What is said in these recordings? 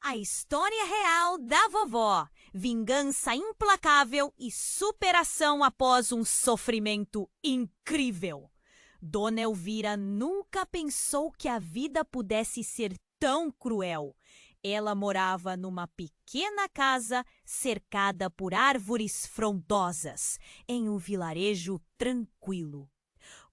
A história real da vovó. Vingança implacável e superação após um sofrimento incrível. Dona Elvira nunca pensou que a vida pudesse ser tão cruel. Ela morava numa pequena casa cercada por árvores frondosas, em um vilarejo tranquilo.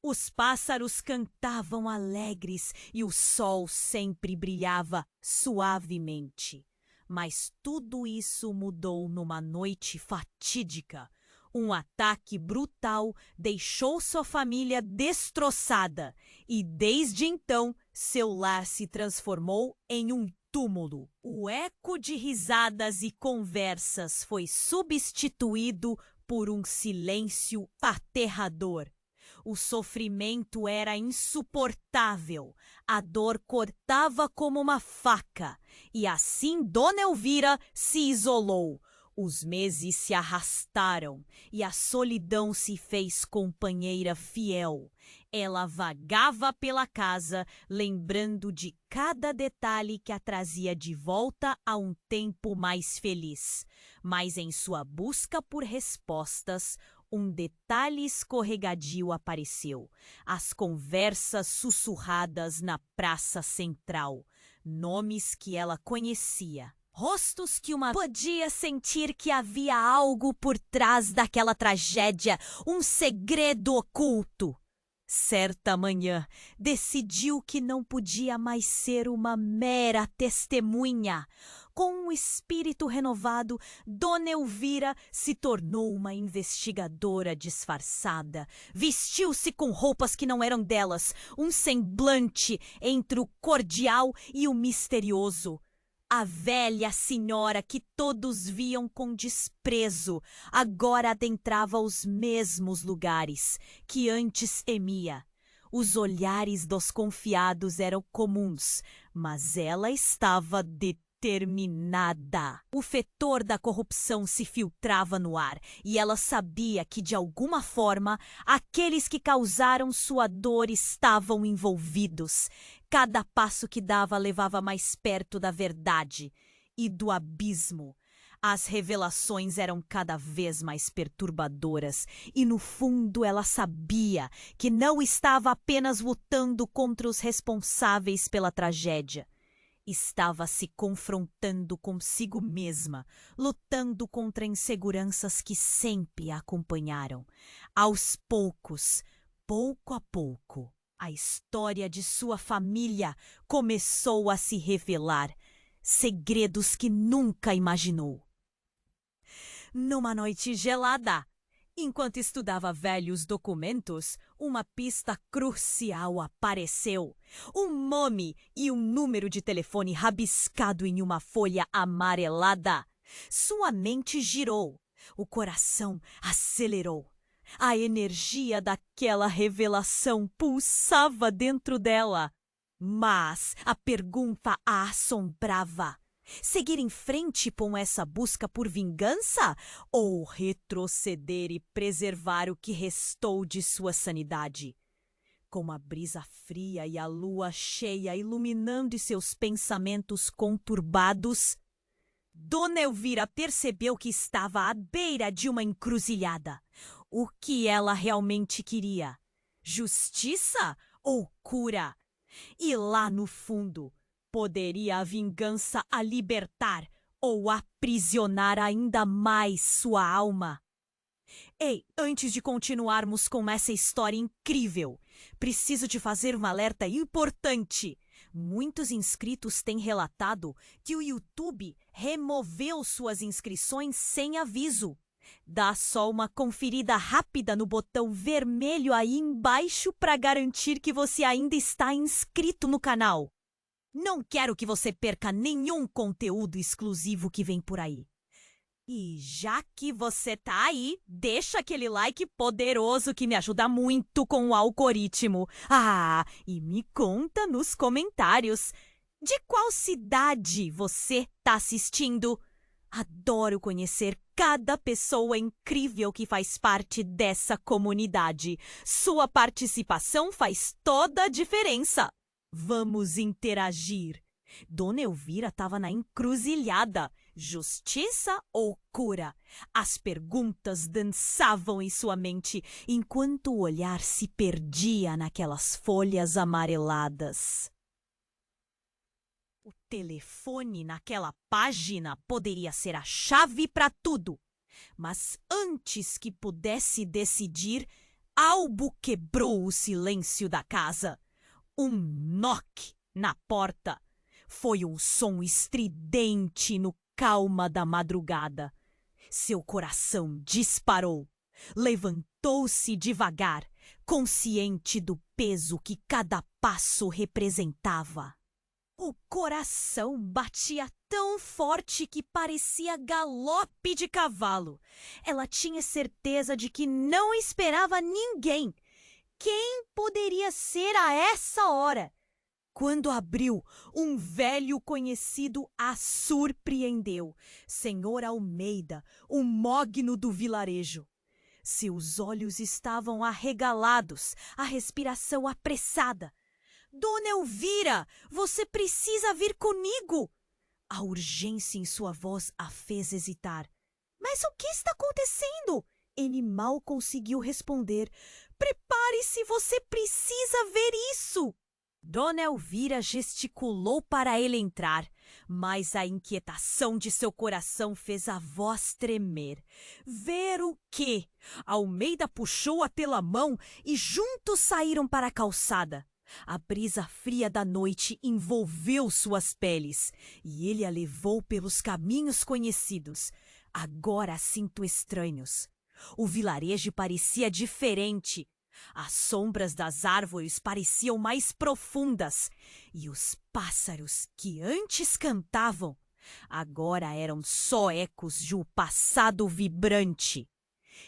Os pássaros cantavam alegres e o sol sempre brilhava suavemente. Mas tudo isso mudou numa noite fatídica. Um ataque brutal deixou sua família destroçada e, desde então, seu lar se transformou em um túmulo. O eco de risadas e conversas foi substituído por um silêncio aterrador. O sofrimento era insuportável, a dor cortava como uma faca, e assim Dona Elvira se isolou. Os meses se arrastaram e a solidão se fez companheira fiel. Ela vagava pela casa, lembrando de cada detalhe que a trazia de volta a um tempo mais feliz. Mas em sua busca por respostas, um detalhe escorregadio apareceu. As conversas sussurradas na praça central. Nomes que ela conhecia. Rostos que uma podia sentir que havia algo por trás daquela tragédia, um segredo oculto. Certa manhã, decidiu que não podia mais ser uma mera testemunha. Com um espírito renovado, Dona Elvira se tornou uma investigadora disfarçada. Vestiu-se com roupas que não eram delas, um semblante entre o cordial e o misterioso. A velha senhora que todos viam com desprezo agora adentrava os mesmos lugares que antes temia. Os olhares dos confiados eram comuns, mas ela estava determinada. O fetor da corrupção se filtrava no ar e ela sabia que, de alguma forma, aqueles que causaram sua dor estavam envolvidos. Cada passo que dava levava mais perto da verdade e do abismo. As revelações eram cada vez mais perturbadoras e, no fundo, ela sabia que não estava apenas lutando contra os responsáveis pela tragédia. Estava se confrontando consigo mesma, lutando contra inseguranças que sempre a acompanharam. Aos poucos, pouco a pouco, a história de sua família começou a se revelar, segredos que nunca imaginou. Numa noite gelada, enquanto estudava velhos documentos, uma pista crucial apareceu. Um nome e um número de telefone rabiscado em uma folha amarelada. Sua mente girou, o coração acelerou. A energia daquela revelação pulsava dentro dela. Mas a pergunta a assombrava. Seguir em frente com essa busca por vingança? Ou retroceder e preservar o que restou de sua sanidade? Com a brisa fria e a lua cheia iluminando seus pensamentos conturbados, Dona Elvira percebeu que estava à beira de uma encruzilhada. O que ela realmente queria? Justiça ou cura? E lá no fundo, poderia a vingança a libertar ou aprisionar ainda mais sua alma? Ei, antes de continuarmos com essa história incrível, preciso te fazer um alerta importante. Muitos inscritos têm relatado que o YouTube removeu suas inscrições sem aviso. Dá só uma conferida rápida no botão vermelho aí embaixo para garantir que você ainda está inscrito no canal. Não quero que você perca nenhum conteúdo exclusivo que vem por aí. E já que você tá aí, deixa aquele like poderoso que me ajuda muito com o algoritmo. E me conta nos comentários de qual cidade você tá assistindo. Adoro conhecer cada pessoa incrível que faz parte dessa comunidade. Sua participação faz toda a diferença. Vamos interagir. Dona Elvira estava na encruzilhada. Justiça ou cura? As perguntas dançavam em sua mente, enquanto o olhar se perdia naquelas folhas amareladas. O telefone naquela página poderia ser a chave para tudo. Mas antes que pudesse decidir, algo quebrou o silêncio da casa. Um knock na porta. Foi um som estridente no calma da madrugada. Seu coração disparou. Levantou-se devagar, consciente do peso que cada passo representava. O coração batia tão forte que parecia galope de cavalo. Ela tinha certeza de que não esperava ninguém. Quem poderia ser a essa hora? Quando abriu, um velho conhecido a surpreendeu. Senhor Almeida, o mogno do vilarejo. Seus olhos estavam arregalados, a respiração apressada. Dona Elvira, você precisa vir comigo! A urgência em sua voz a fez hesitar. Mas o que está acontecendo? Ele mal conseguiu responder. Prepare-se, você precisa ver isso! Dona Elvira gesticulou para ele entrar, mas a inquietação de seu coração fez a voz tremer. Ver o quê? Almeida puxou-a pela mão e juntos saíram para a calçada. A brisa fria da noite envolveu suas peles e ele a levou pelos caminhos conhecidos, agora cinto estranhos. O vilarejo parecia diferente. As sombras das árvores pareciam mais profundas e os pássaros que antes cantavam agora eram só ecos de um passado vibrante.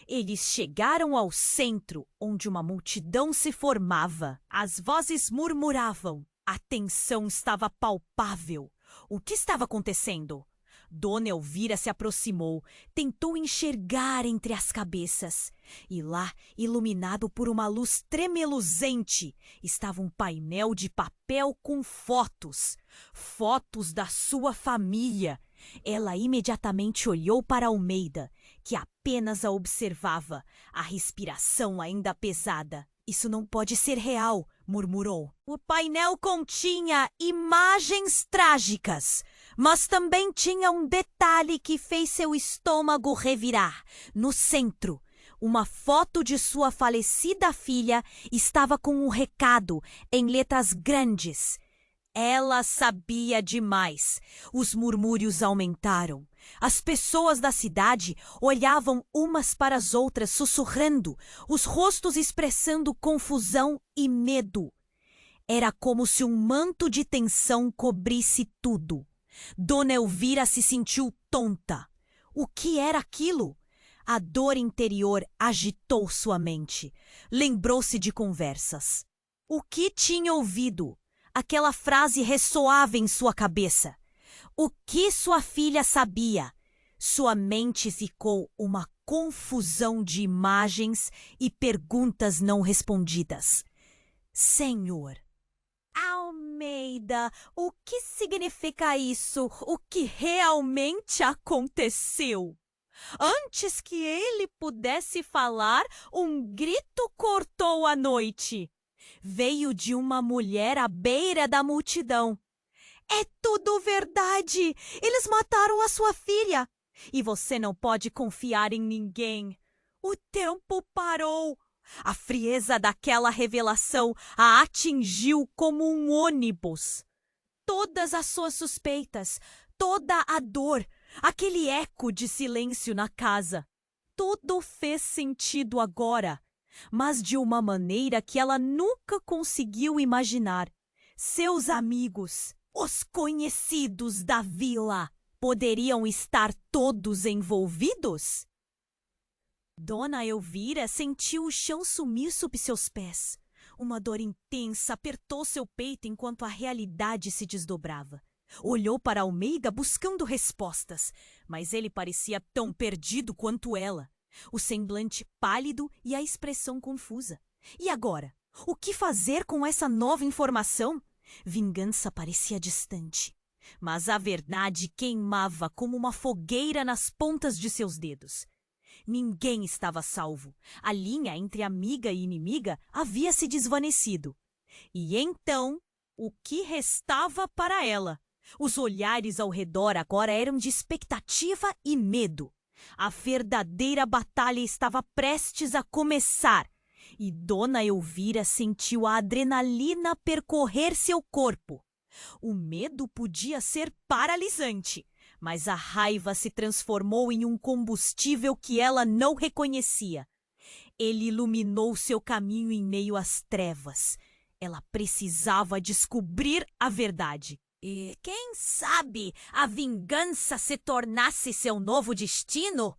Eles chegaram ao centro, onde uma multidão se formava. As vozes murmuravam. A tensão estava palpável. O que estava acontecendo? Dona Elvira se aproximou, tentou enxergar entre as cabeças. E lá, iluminado por uma luz tremeluzente, estava um painel de papel com fotos. Fotos da sua família. Ela imediatamente olhou para Almeida, que apenas a observava, a respiração ainda pesada. Isso não pode ser real, murmurou. O painel continha imagens trágicas, mas também tinha um detalhe que fez seu estômago revirar. No centro, uma foto de sua falecida filha estava com um recado em letras grandes. Ela sabia demais. Os murmúrios aumentaram. As pessoas da cidade olhavam umas para as outras sussurrando, os rostos expressando confusão e medo. Era como se um manto de tensão cobrisse tudo. Dona Elvira se sentiu tonta. O que era aquilo? A dor interior agitou sua mente. Lembrou-se de conversas. O que tinha ouvido? Aquela frase ressoava em sua cabeça. O que sua filha sabia? Sua mente ficou uma confusão de imagens e perguntas não respondidas. Senhor Almeida, o que significa isso? O que realmente aconteceu? Antes que ele pudesse falar, um grito cortou a noite. Veio de uma mulher à beira da multidão. É tudo verdade! Eles mataram a sua filha! E você não pode confiar em ninguém. O tempo parou. A frieza daquela revelação a atingiu como um ônibus. Todas as suas suspeitas, toda a dor, aquele eco de silêncio na casa. Tudo fez sentido agora, mas de uma maneira que ela nunca conseguiu imaginar. Seus amigos, os conhecidos da vila, poderiam estar todos envolvidos? Dona Elvira sentiu o chão sumir sob seus pés. Uma dor intensa apertou seu peito enquanto a realidade se desdobrava. Olhou para Almeida buscando respostas, mas ele parecia tão perdido quanto ela. O semblante pálido e a expressão confusa. E agora? O que fazer com essa nova informação? Vingança parecia distante. Mas a verdade queimava como uma fogueira nas pontas de seus dedos. Ninguém estava salvo. A linha entre amiga e inimiga havia se desvanecido. E então, o que restava para ela? Os olhares ao redor agora eram de expectativa e medo. A verdadeira batalha estava prestes a começar. E Dona Elvira sentiu a adrenalina percorrer seu corpo. O medo podia ser paralisante, mas a raiva se transformou em um combustível que ela não reconhecia. Ele iluminou seu caminho em meio às trevas. Ela precisava descobrir a verdade. E quem sabe a vingança se tornasse seu novo destino?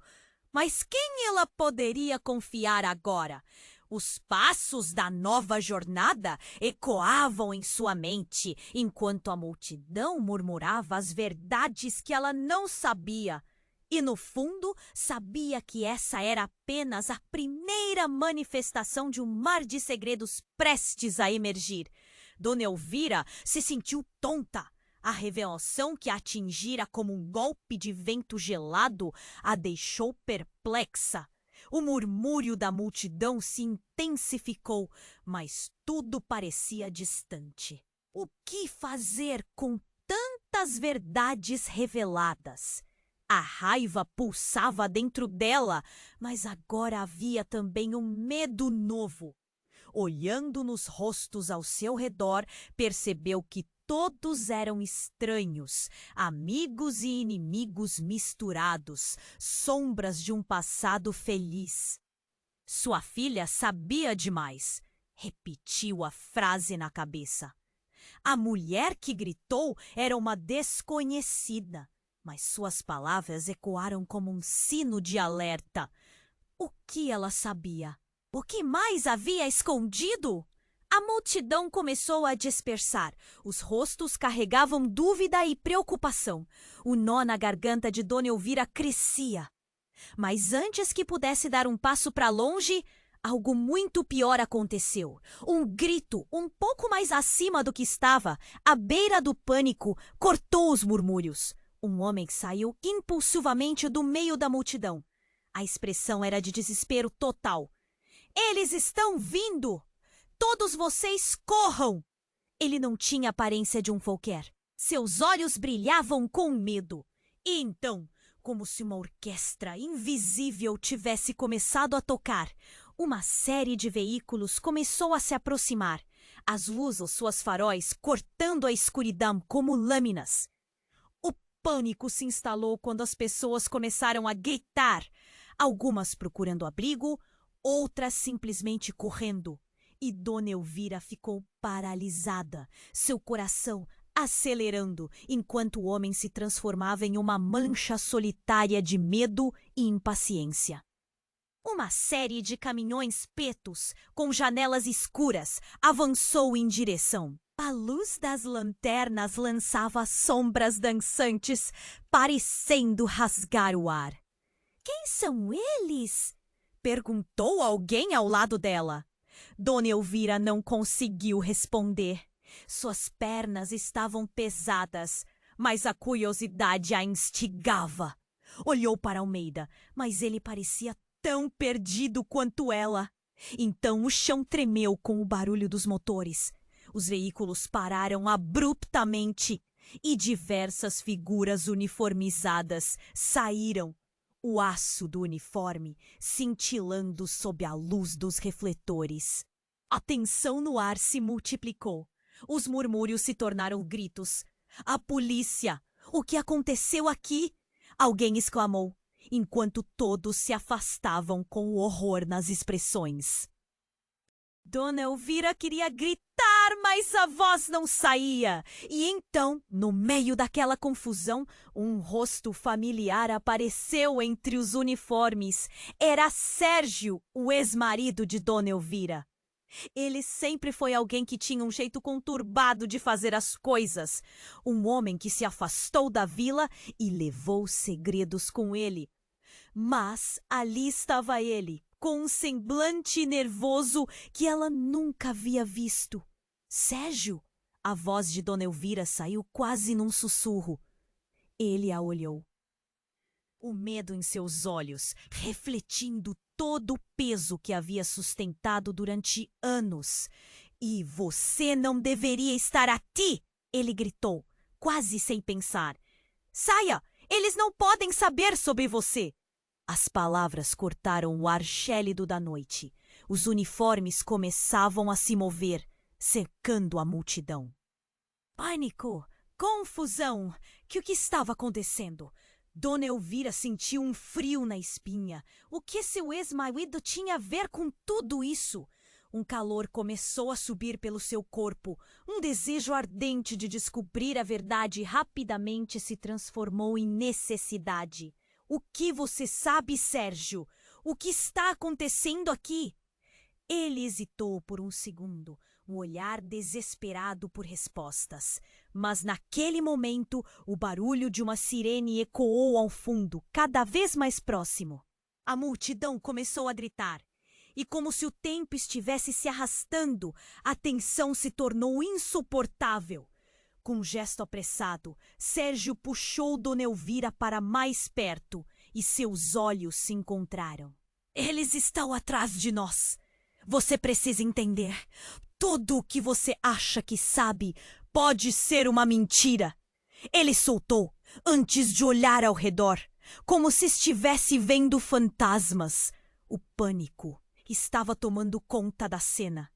Mas quem ela poderia confiar agora? Os passos da nova jornada ecoavam em sua mente, enquanto a multidão murmurava as verdades que ela não sabia. E, no fundo, sabia que essa era apenas a primeira manifestação de um mar de segredos prestes a emergir. Dona Elvira se sentiu tonta. A revelação que a atingira como um golpe de vento gelado a deixou perplexa. O murmúrio da multidão se intensificou, mas tudo parecia distante. O que fazer com tantas verdades reveladas? A raiva pulsava dentro dela, mas agora havia também um medo novo. Olhando nos rostos ao seu redor, percebeu que todos eram estranhos, amigos e inimigos misturados, sombras de um passado feliz. Sua filha sabia demais. Repetiu a frase na cabeça. A mulher que gritou era uma desconhecida, mas suas palavras ecoaram como um sino de alerta. O que ela sabia? O que mais havia escondido? A multidão começou a dispersar. Os rostos carregavam dúvida e preocupação. O nó na garganta de Dona Elvira crescia. Mas antes que pudesse dar um passo para longe, algo muito pior aconteceu. Um grito, um pouco mais acima do que estava, à beira do pânico, cortou os murmúrios. Um homem saiu impulsivamente do meio da multidão. A expressão era de desespero total. "Eles estão vindo! Todos vocês corram!" Ele não tinha a aparência de um qualquer. Seus olhos brilhavam com medo. E então, como se uma orquestra invisível tivesse começado a tocar, uma série de veículos começou a se aproximar. As luzes, suas faróis, cortando a escuridão como lâminas. O pânico se instalou quando as pessoas começaram a gritar. Algumas procurando abrigo, outras simplesmente correndo. E Dona Elvira ficou paralisada, seu coração acelerando, enquanto o homem se transformava em uma mancha solitária de medo e impaciência. Uma série de caminhões pretos, com janelas escuras, avançou em direção. A luz das lanternas lançava sombras dançantes, parecendo rasgar o ar. "Quem são eles?" perguntou alguém ao lado dela. Dona Elvira não conseguiu responder. Suas pernas estavam pesadas, mas a curiosidade a instigava. Olhou para Almeida, mas ele parecia tão perdido quanto ela. Então o chão tremeu com o barulho dos motores. Os veículos pararam abruptamente e diversas figuras uniformizadas saíram. O aço do uniforme cintilando sob a luz dos refletores. A tensão no ar se multiplicou. Os murmúrios se tornaram gritos. "A polícia! O que aconteceu aqui?" Alguém exclamou, enquanto todos se afastavam com o horror nas expressões. Dona Elvira queria gritar, mas a voz não saía. E então, no meio daquela confusão, um rosto familiar apareceu entre os uniformes. Era Sérgio, o ex-marido de Dona Elvira. Ele sempre foi alguém que tinha um jeito conturbado de fazer as coisas. Um homem que se afastou da vila e levou segredos com ele. Mas ali estava ele, com um semblante nervoso que ela nunca havia visto. "Sérgio?" A voz de Dona Elvira saiu quase num sussurro. Ele a olhou. O medo em seus olhos, refletindo todo o peso que havia sustentado durante anos. E você não deveria estar aqui! Ele gritou, quase sem pensar. Saia! Eles não podem saber sobre você! As palavras cortaram o ar gélido da noite. Os uniformes começavam a se mover, cercando a multidão. Pânico! Confusão! O que estava acontecendo? Dona Elvira sentiu um frio na espinha. O que seu ex-marido tinha a ver com tudo isso? Um calor começou a subir pelo seu corpo. Um desejo ardente de descobrir a verdade rapidamente se transformou em necessidade. O que você sabe, Sérgio? O que está acontecendo aqui? Ele hesitou por um segundo, um olhar desesperado por respostas. Mas naquele momento, o barulho de uma sirene ecoou ao fundo, cada vez mais próximo. A multidão começou a gritar. E como se o tempo estivesse se arrastando, a tensão se tornou insuportável. Com um gesto apressado, Sérgio puxou Dona Elvira para mais perto e seus olhos se encontraram. Eles estão atrás de nós. Você precisa entender. Tudo o que você acha que sabe pode ser uma mentira. Ele soltou, antes de olhar ao redor, como se estivesse vendo fantasmas. O pânico estava tomando conta da cena,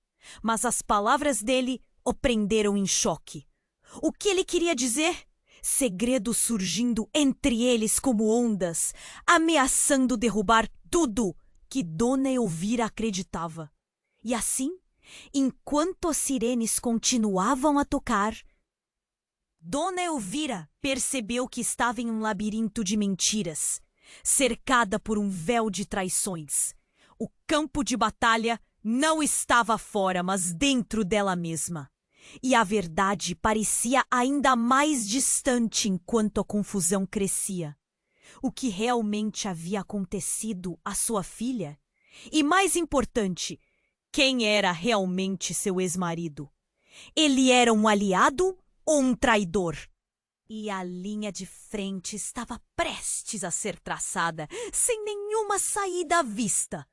mas as palavras dele o prenderam em choque. O que ele queria dizer? Segredos surgindo entre eles como ondas, ameaçando derrubar tudo que Dona Elvira acreditava. E assim, enquanto as sirenes continuavam a tocar, Dona Elvira percebeu que estava em um labirinto de mentiras, cercada por um véu de traições. O campo de batalha não estava fora, mas dentro dela mesma. E a verdade parecia ainda mais distante enquanto a confusão crescia. O que realmente havia acontecido à sua filha? E mais importante, quem era realmente seu ex-marido? Ele era um aliado ou um traidor? E a linha de frente estava prestes a ser traçada, sem nenhuma saída à vista.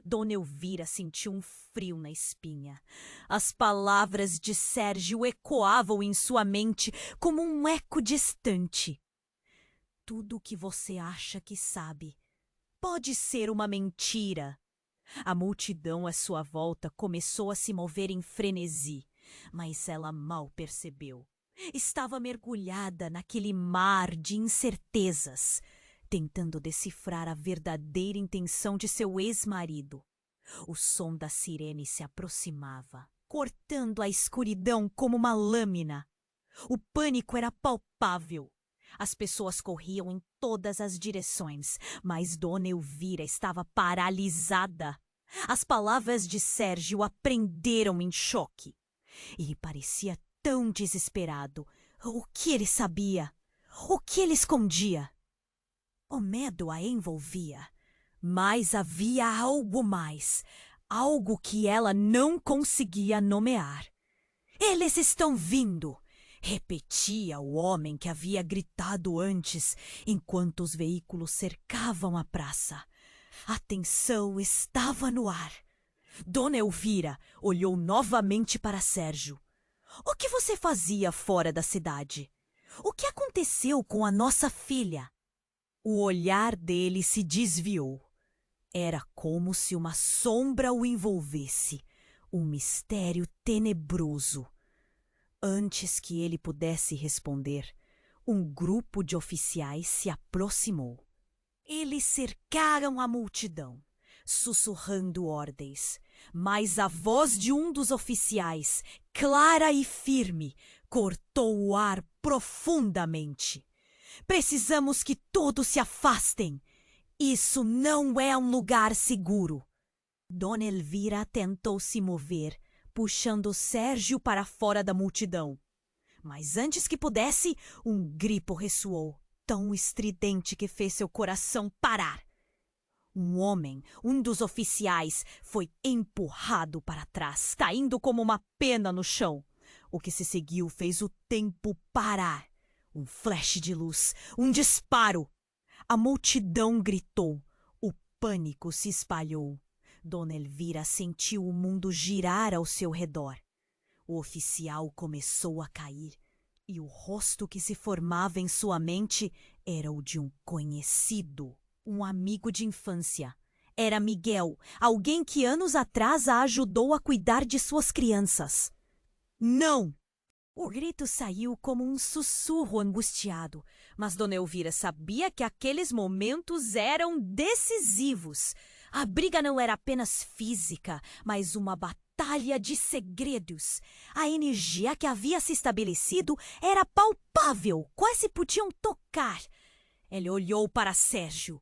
Dona Elvira sentiu um frio na espinha. As palavras de Sérgio ecoavam em sua mente como um eco distante. Tudo o que você acha que sabe pode ser uma mentira. A multidão à sua volta começou a se mover em frenesi, mas ela mal percebeu. Estava mergulhada naquele mar de incertezas, tentando decifrar a verdadeira intenção de seu ex-marido. O som da sirene se aproximava, cortando a escuridão como uma lâmina. O pânico era palpável. As pessoas corriam em todas as direções, mas Dona Elvira estava paralisada. As palavras de Sérgio a prenderam em choque. Ele parecia tão desesperado. O que ele sabia? O que ele escondia? O medo a envolvia, mas havia algo mais, algo que ela não conseguia nomear. Eles estão vindo! Repetia o homem que havia gritado antes, enquanto os veículos cercavam a praça. A tensão estava no ar. Dona Elvira olhou novamente para Sérgio. O que você fazia fora da cidade? O que aconteceu com a nossa filha? O olhar dele se desviou. Era como se uma sombra o envolvesse, um mistério tenebroso. Antes que ele pudesse responder, um grupo de oficiais se aproximou. Eles cercaram a multidão, sussurrando ordens, mas a voz de um dos oficiais, clara e firme, cortou o ar profundamente. Precisamos que todos se afastem. Isso não é um lugar seguro. Dona Elvira tentou se mover, puxando Sérgio para fora da multidão. Mas antes que pudesse, um grito ressoou, tão estridente que fez seu coração parar. Um homem, um dos oficiais, foi empurrado para trás, caindo como uma pena no chão. O que se seguiu fez o tempo parar. Um flash de luz, um disparo. A multidão gritou. O pânico se espalhou. Dona Elvira sentiu o mundo girar ao seu redor. O oficial começou a cair, e o rosto que se formava em sua mente era o de um conhecido, um amigo de infância. Era Miguel, alguém que anos atrás a ajudou a cuidar de suas crianças. Não! O grito saiu como um sussurro angustiado, mas Dona Elvira sabia que aqueles momentos eram decisivos. A briga não era apenas física, mas uma batalha de segredos. A energia que havia se estabelecido era palpável, quase podiam tocar. Ele olhou para Sérgio.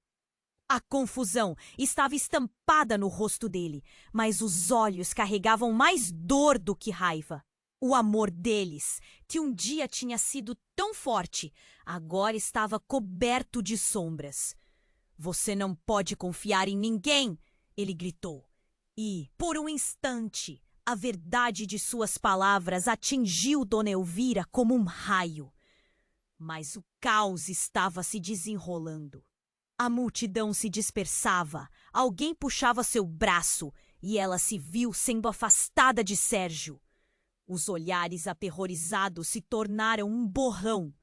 A confusão estava estampada no rosto dele, mas os olhos carregavam mais dor do que raiva. O amor deles, que um dia tinha sido tão forte, agora estava coberto de sombras. Você não pode confiar em ninguém, ele gritou. E, por um instante, a verdade de suas palavras atingiu Dona Elvira como um raio. Mas o caos estava se desenrolando. A multidão se dispersava, alguém puxava seu braço e ela se viu sendo afastada de Sérgio. Os olhares aterrorizados se tornaram um borrão.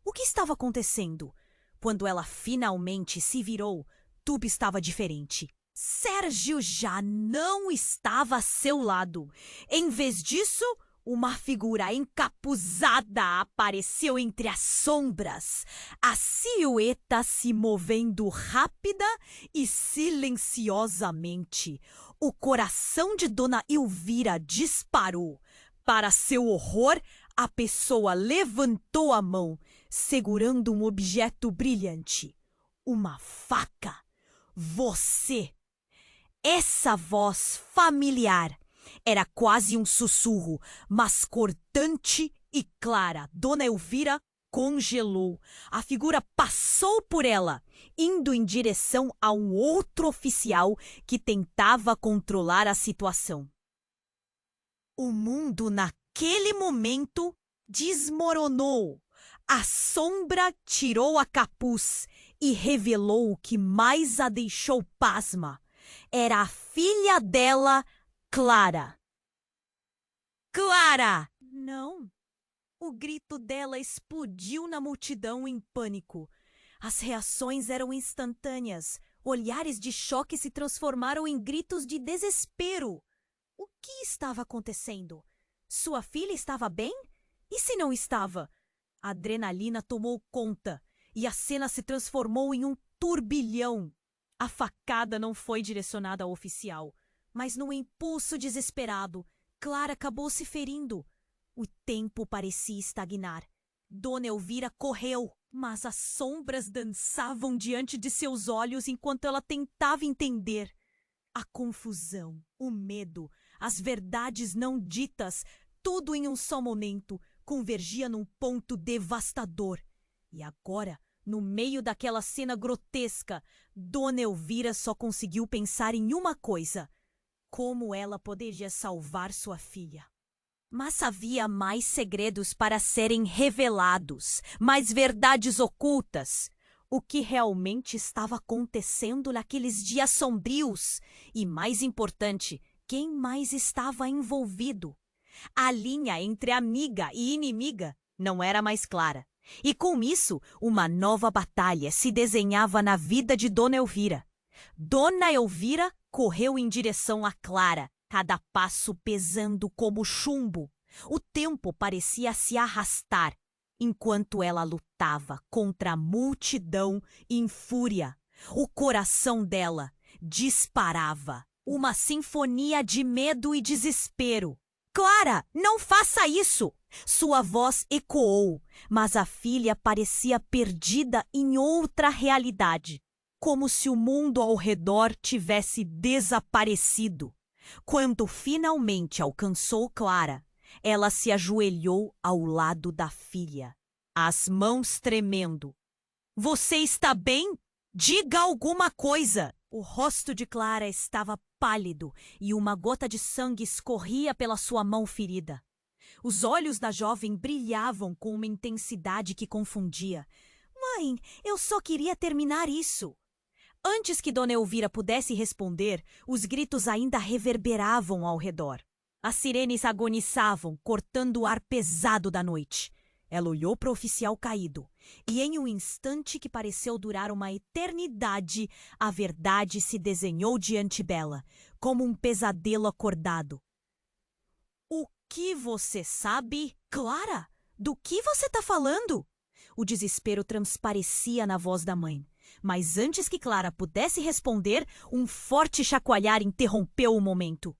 O que estava acontecendo? Quando ela finalmente se virou, tudo estava diferente. Sérgio já não estava a seu lado. Em vez disso, uma figura encapuzada apareceu entre as sombras, a silhueta se movendo rápida e silenciosamente. O coração de Dona Elvira disparou. Para seu horror, a pessoa levantou a mão, segurando um objeto brilhante. Uma faca. Você! Essa voz familiar era quase um sussurro, mas cortante e clara. Dona Elvira congelou. A figura passou por ela, indo em direção a um outro oficial que tentava controlar a situação. O mundo, naquele momento, desmoronou. A sombra tirou a capuz e revelou o que mais a deixou pasma. Era a filha dela, Clara. Clara! Não! O grito dela explodiu na multidão em pânico. As reações eram instantâneas. Olhares de choque se transformaram em gritos de desespero. O que estava acontecendo? Sua filha estava bem? E se não estava? A adrenalina tomou conta e a cena se transformou em um turbilhão. A facada não foi direcionada ao oficial, mas no impulso desesperado, Clara acabou se ferindo. O tempo parecia estagnar. Dona Elvira correu, mas as sombras dançavam diante de seus olhos enquanto ela tentava entender. A confusão, o medo, as verdades não ditas, tudo em um só momento, convergia num ponto devastador. E agora, no meio daquela cena grotesca, Dona Elvira só conseguiu pensar em uma coisa: como ela poderia salvar sua filha. Mas havia mais segredos para serem revelados, mais verdades ocultas. O que realmente estava acontecendo naqueles dias sombrios? E, mais importante, quem mais estava envolvido? A linha entre amiga e inimiga não era mais clara. E com isso, uma nova batalha se desenhava na vida de Dona Elvira. Dona Elvira correu em direção a Clara, cada passo pesando como chumbo. O tempo parecia se arrastar, enquanto ela lutava contra a multidão em fúria. O coração dela disparava, uma sinfonia de medo e desespero. Clara, não faça isso! Sua voz ecoou, mas a filha parecia perdida em outra realidade, como se o mundo ao redor tivesse desaparecido. Quando finalmente alcançou Clara, ela se ajoelhou ao lado da filha, as mãos tremendo. Você está bem? Diga alguma coisa! O rosto de Clara estava pálido e uma gota de sangue escorria pela sua mão ferida. Os olhos da jovem brilhavam com uma intensidade que confundia. Mãe, eu só queria terminar isso. Antes que Dona Elvira pudesse responder, os gritos ainda reverberavam ao redor. As sirenes agonizavam, cortando o ar pesado da noite. Ela olhou para o oficial caído, e em um instante que pareceu durar uma eternidade, a verdade se desenhou diante dela, como um pesadelo acordado. O que você sabe? Clara, do que você está falando? O desespero transparecia na voz da mãe. Mas antes que Clara pudesse responder, um forte chacoalhar interrompeu o momento.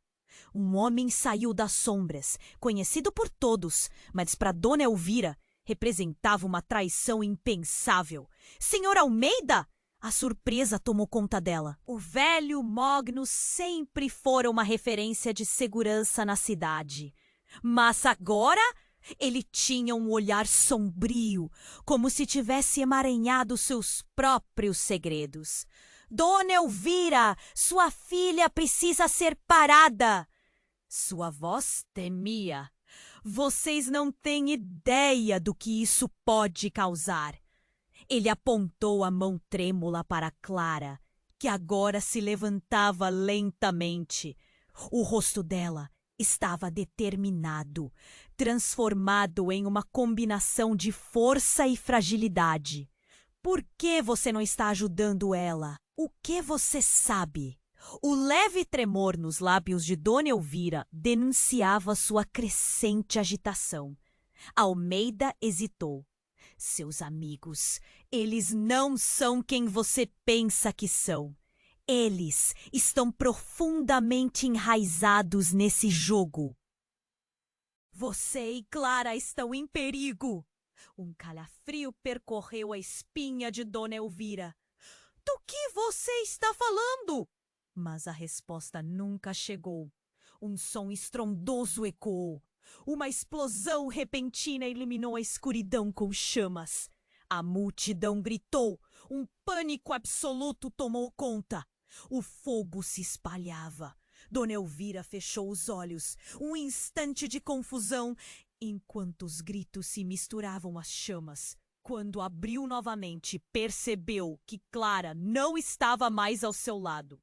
Um homem saiu das sombras, conhecido por todos, mas para Dona Elvira representava uma traição impensável. Senhor Almeida! A surpresa tomou conta dela. O velho Mogno sempre fora uma referência de segurança na cidade. Mas agora ele tinha um olhar sombrio, como se tivesse emaranhado seus próprios segredos. Dona Elvira, sua filha precisa ser parada. Sua voz temia. Vocês não têm ideia do que isso pode causar. Ele apontou a mão trêmula para Clara, que agora se levantava lentamente. O rosto dela estava determinado, transformado em uma combinação de força e fragilidade. Por que você não está ajudando ela? O que você sabe? O leve tremor nos lábios de Dona Elvira denunciava sua crescente agitação. Almeida hesitou. Seus amigos, eles não são quem você pensa que são. Eles estão profundamente enraizados nesse jogo. Você e Clara estão em perigo. Um calafrio percorreu a espinha de Dona Elvira. Do que você está falando? Mas a resposta nunca chegou. Um som estrondoso ecoou. Uma explosão repentina iluminou a escuridão com chamas. A multidão gritou. Um pânico absoluto tomou conta. O fogo se espalhava. Dona Elvira fechou os olhos. Um instante de confusão, enquanto os gritos se misturavam às chamas. Quando abriu novamente, percebeu que Clara não estava mais ao seu lado.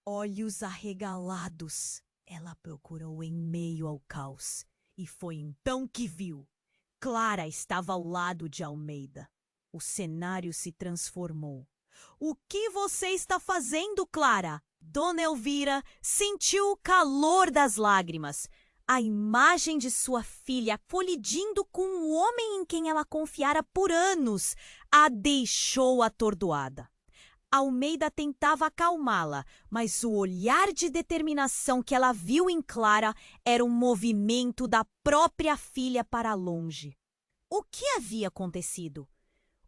Olhos arregalados, ela procurou em meio ao caos. E foi então que viu. Clara estava ao lado de Almeida. O cenário se transformou. O que você está fazendo, Clara? Dona Elvira sentiu o calor das lágrimas. A imagem de sua filha colidindo com o homem em quem ela confiara por anos a deixou atordoada. Almeida tentava acalmá-la, mas o olhar de determinação que ela viu em Clara era um movimento da própria filha para longe. O que havia acontecido?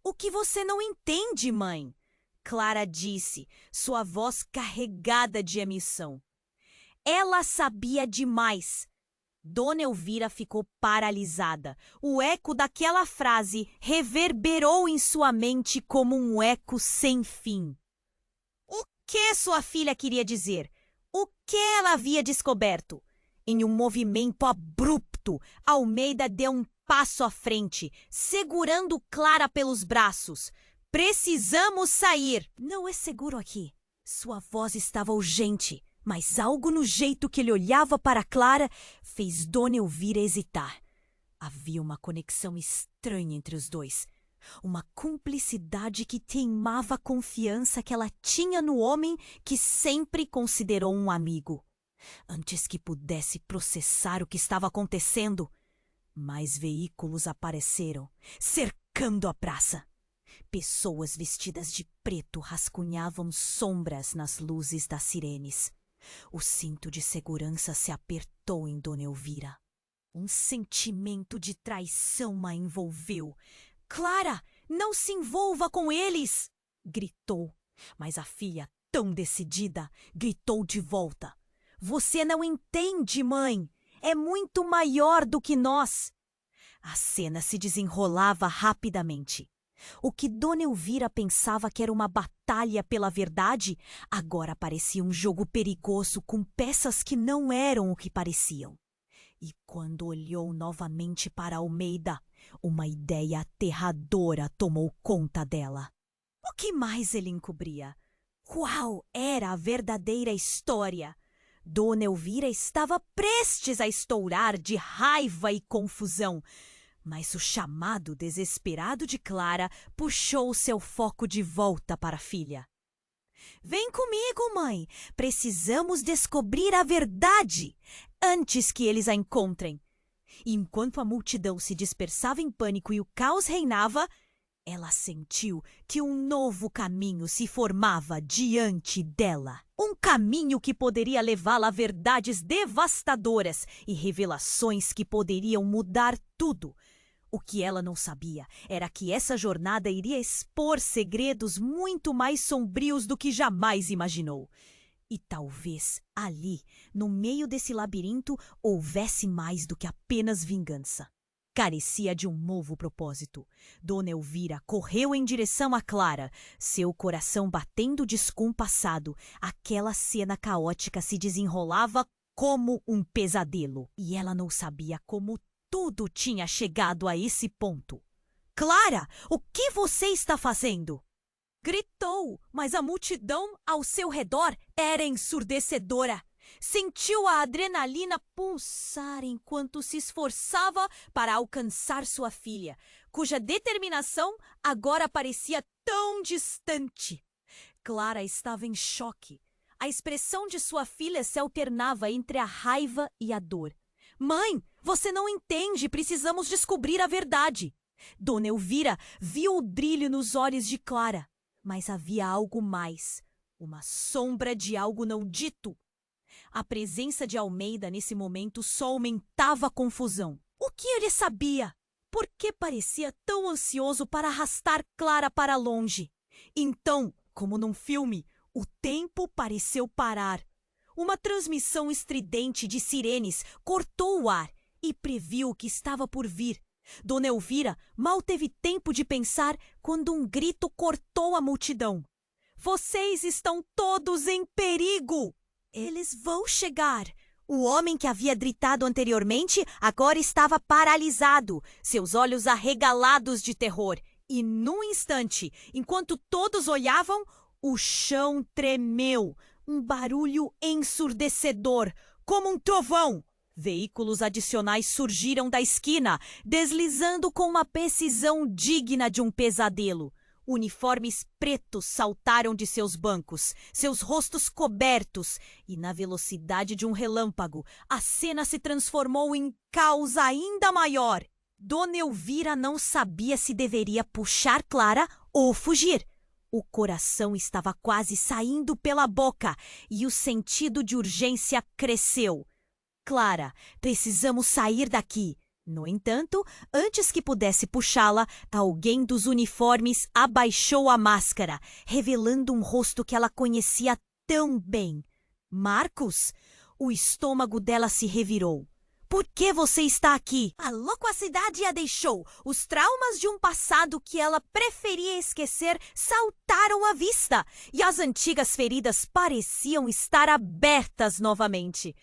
O que você não entende, mãe? Clara disse, sua voz carregada de emoção. Ela sabia demais. Dona Elvira ficou paralisada. O eco daquela frase reverberou em sua mente como um eco sem fim. O que sua filha queria dizer? O que ela havia descoberto? Em um movimento abrupto, Almeida deu um passo à frente, segurando Clara pelos braços. Precisamos sair! Não é seguro aqui. Sua voz estava urgente. Mas algo no jeito que ele olhava para Clara fez Dona Elvira hesitar. Havia uma conexão estranha entre os dois. Uma cumplicidade que teimava a confiança que ela tinha no homem que sempre considerou um amigo. Antes que pudesse processar o que estava acontecendo, mais veículos apareceram, cercando a praça. Pessoas vestidas de preto rascunhavam sombras nas luzes das sirenes. O cinto de segurança se apertou em Dona Elvira. Um sentimento de traição a envolveu. Clara, não se envolva com eles! Gritou. Mas a filha, tão decidida, gritou de volta. Você não entende, mãe! É muito maior do que nós! A cena se desenrolava rapidamente. O que Dona Elvira pensava que era uma batalha pela verdade, agora parecia um jogo perigoso com peças que não eram o que pareciam. E quando olhou novamente para Almeida, uma ideia aterradora tomou conta dela. O que mais ele encobria? Qual era a verdadeira história? Dona Elvira estava prestes a estourar de raiva e confusão, mas o chamado desesperado de Clara puxou seu foco de volta para a filha. Vem comigo, mãe. Precisamos descobrir a verdade antes que eles a encontrem. E enquanto a multidão se dispersava em pânico e o caos reinava, ela sentiu que um novo caminho se formava diante dela. Um caminho que poderia levá-la a verdades devastadoras e revelações que poderiam mudar tudo. O que ela não sabia era que essa jornada iria expor segredos muito mais sombrios do que jamais imaginou. E talvez ali, no meio desse labirinto, houvesse mais do que apenas vingança. Carecia de um novo propósito. Dona Elvira correu em direção a Clara, seu coração batendo descompassado. Aquela cena caótica se desenrolava como um pesadelo. E ela não sabia como tudo tinha chegado a esse ponto. Clara, o que você está fazendo? Gritou, mas a multidão ao seu redor era ensurdecedora. Sentiu a adrenalina pulsar enquanto se esforçava para alcançar sua filha, cuja determinação agora parecia tão distante. Clara estava em choque. A expressão de sua filha se alternava entre a raiva e a dor. Mãe, você não entende, precisamos descobrir a verdade. Dona Elvira viu o brilho nos olhos de Clara, mas havia algo mais, uma sombra de algo não dito. A presença de Almeida nesse momento só aumentava a confusão. O que ele sabia? Por que parecia tão ansioso para arrastar Clara para longe? Então, como num filme, o tempo pareceu parar. Uma transmissão estridente de sirenes cortou o ar e previu o que estava por vir. Dona Elvira mal teve tempo de pensar quando um grito cortou a multidão. Vocês estão todos em perigo! Eles vão chegar! O homem que havia gritado anteriormente agora estava paralisado, seus olhos arregalados de terror. E num instante, enquanto todos olhavam, o chão tremeu. Um barulho ensurdecedor, como um trovão. Veículos adicionais surgiram da esquina, deslizando com uma precisão digna de um pesadelo. Uniformes pretos saltaram de seus bancos, seus rostos cobertos, e na velocidade de um relâmpago, a cena se transformou em caos ainda maior. Dona Elvira não sabia se deveria puxar Clara ou fugir. O coração estava quase saindo pela boca e o sentido de urgência cresceu. Clara, precisamos sair daqui. No entanto, antes que pudesse puxá-la, alguém dos uniformes abaixou a máscara, revelando um rosto que ela conhecia tão bem. Marcos? O estômago dela se revirou. Por que você está aqui? A loquacidade a deixou. Os traumas de um passado que ela preferia esquecer saltaram à vista, e as antigas feridas pareciam estar abertas novamente.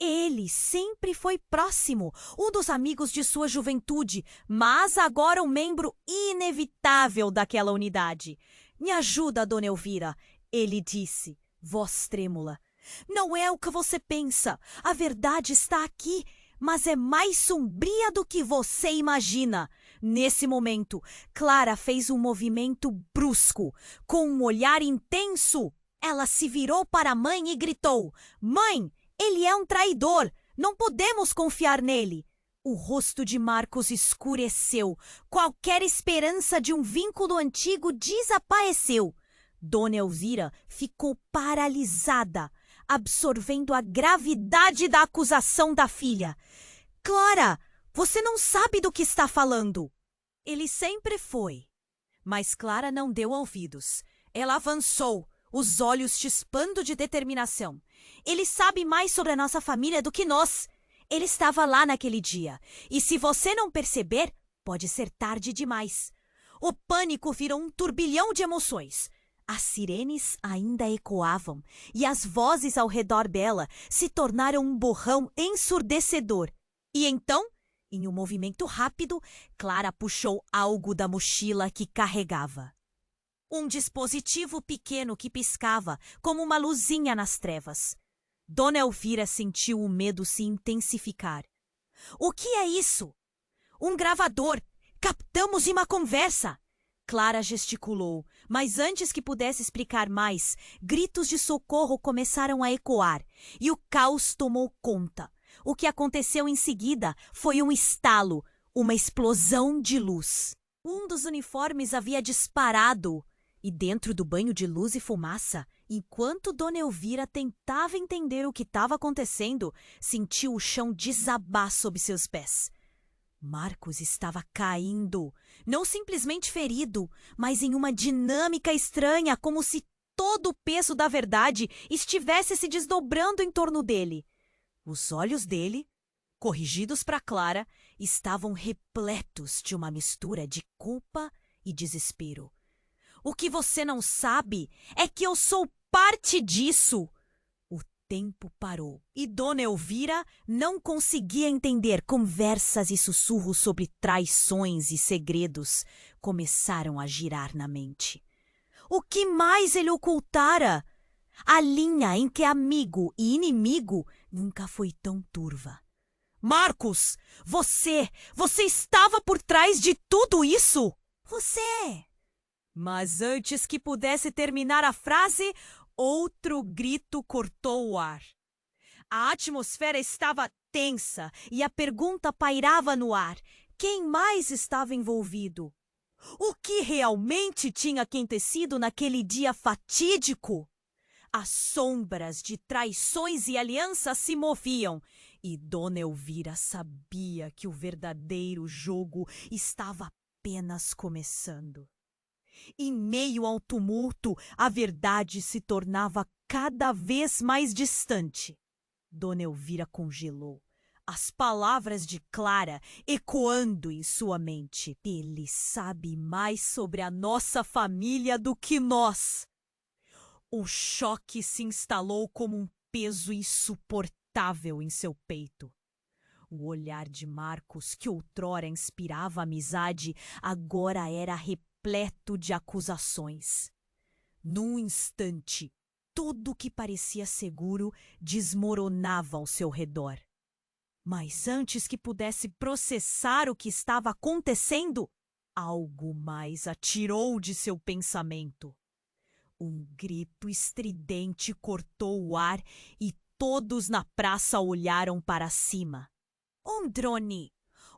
Ele sempre foi próximo, um dos amigos de sua juventude, mas agora um membro inevitável daquela unidade. Me ajuda, Dona Elvira, ele disse, voz trêmula. Não é o que você pensa. A verdade está aqui, mas é mais sombria do que você imagina. Nesse momento, Clara fez um movimento brusco. Com um olhar intenso, ela se virou para a mãe e gritou: Mãe, ele é um traidor! Não podemos confiar nele! O rosto de Marcos escureceu. Qualquer esperança de um vínculo antigo desapareceu. Dona Elvira ficou paralisada, absorvendo a gravidade da acusação da filha. Clara, você não sabe do que está falando. Ele sempre foi. Mas Clara não deu ouvidos. Ela avançou, os olhos chispando de determinação. Ele sabe mais sobre a nossa família do que nós. Ele estava lá naquele dia. E se você não perceber, pode ser tarde demais. O pânico virou um turbilhão de emoções. As sirenes ainda ecoavam e as vozes ao redor dela se tornaram um borrão ensurdecedor. E então, em um movimento rápido, Clara puxou algo da mochila que carregava. Um dispositivo pequeno que piscava, como uma luzinha nas trevas. Dona Elvira sentiu o medo se intensificar. O que é isso? Um gravador! Captamos uma conversa! Clara gesticulou, mas antes que pudesse explicar mais, gritos de socorro começaram a ecoar e o caos tomou conta. O que aconteceu em seguida foi um estalo, uma explosão de luz. Um dos uniformes havia disparado e dentro do banho de luz e fumaça, enquanto Dona Elvira tentava entender o que estava acontecendo, sentiu o chão desabar sob seus pés. Marcos estava caindo, não simplesmente ferido, mas em uma dinâmica estranha, como se todo o peso da verdade estivesse se desdobrando em torno dele. Os olhos dele, corrigidos para Clara, estavam repletos de uma mistura de culpa e desespero. O que você não sabe é que eu sou parte disso. O tempo parou e Dona Elvira não conseguia entender. Conversas e sussurros sobre traições e segredos começaram a girar na mente. O que mais ele ocultara? A linha em que amigo e inimigo nunca foi tão turva. Marcos, você estava por trás de tudo isso? Você! Mas antes que pudesse terminar a frase, outro grito cortou o ar. A atmosfera estava tensa e a pergunta pairava no ar. Quem mais estava envolvido? O que realmente tinha acontecido naquele dia fatídico? As sombras de traições e alianças se moviam, e Dona Elvira sabia que o verdadeiro jogo estava apenas começando. Em meio ao tumulto, a verdade se tornava cada vez mais distante. Dona Elvira congelou, as palavras de Clara ecoando em sua mente. Ele sabe mais sobre a nossa família do que nós. O choque se instalou como um peso insuportável em seu peito. O olhar de Marcos, que outrora inspirava amizade, agora era repleto de acusações. Num instante, tudo que parecia seguro desmoronava ao seu redor. Mas antes que pudesse processar o que estava acontecendo, algo mais atirou de seu pensamento. Um grito estridente cortou o ar e todos na praça olharam para cima. Um drone!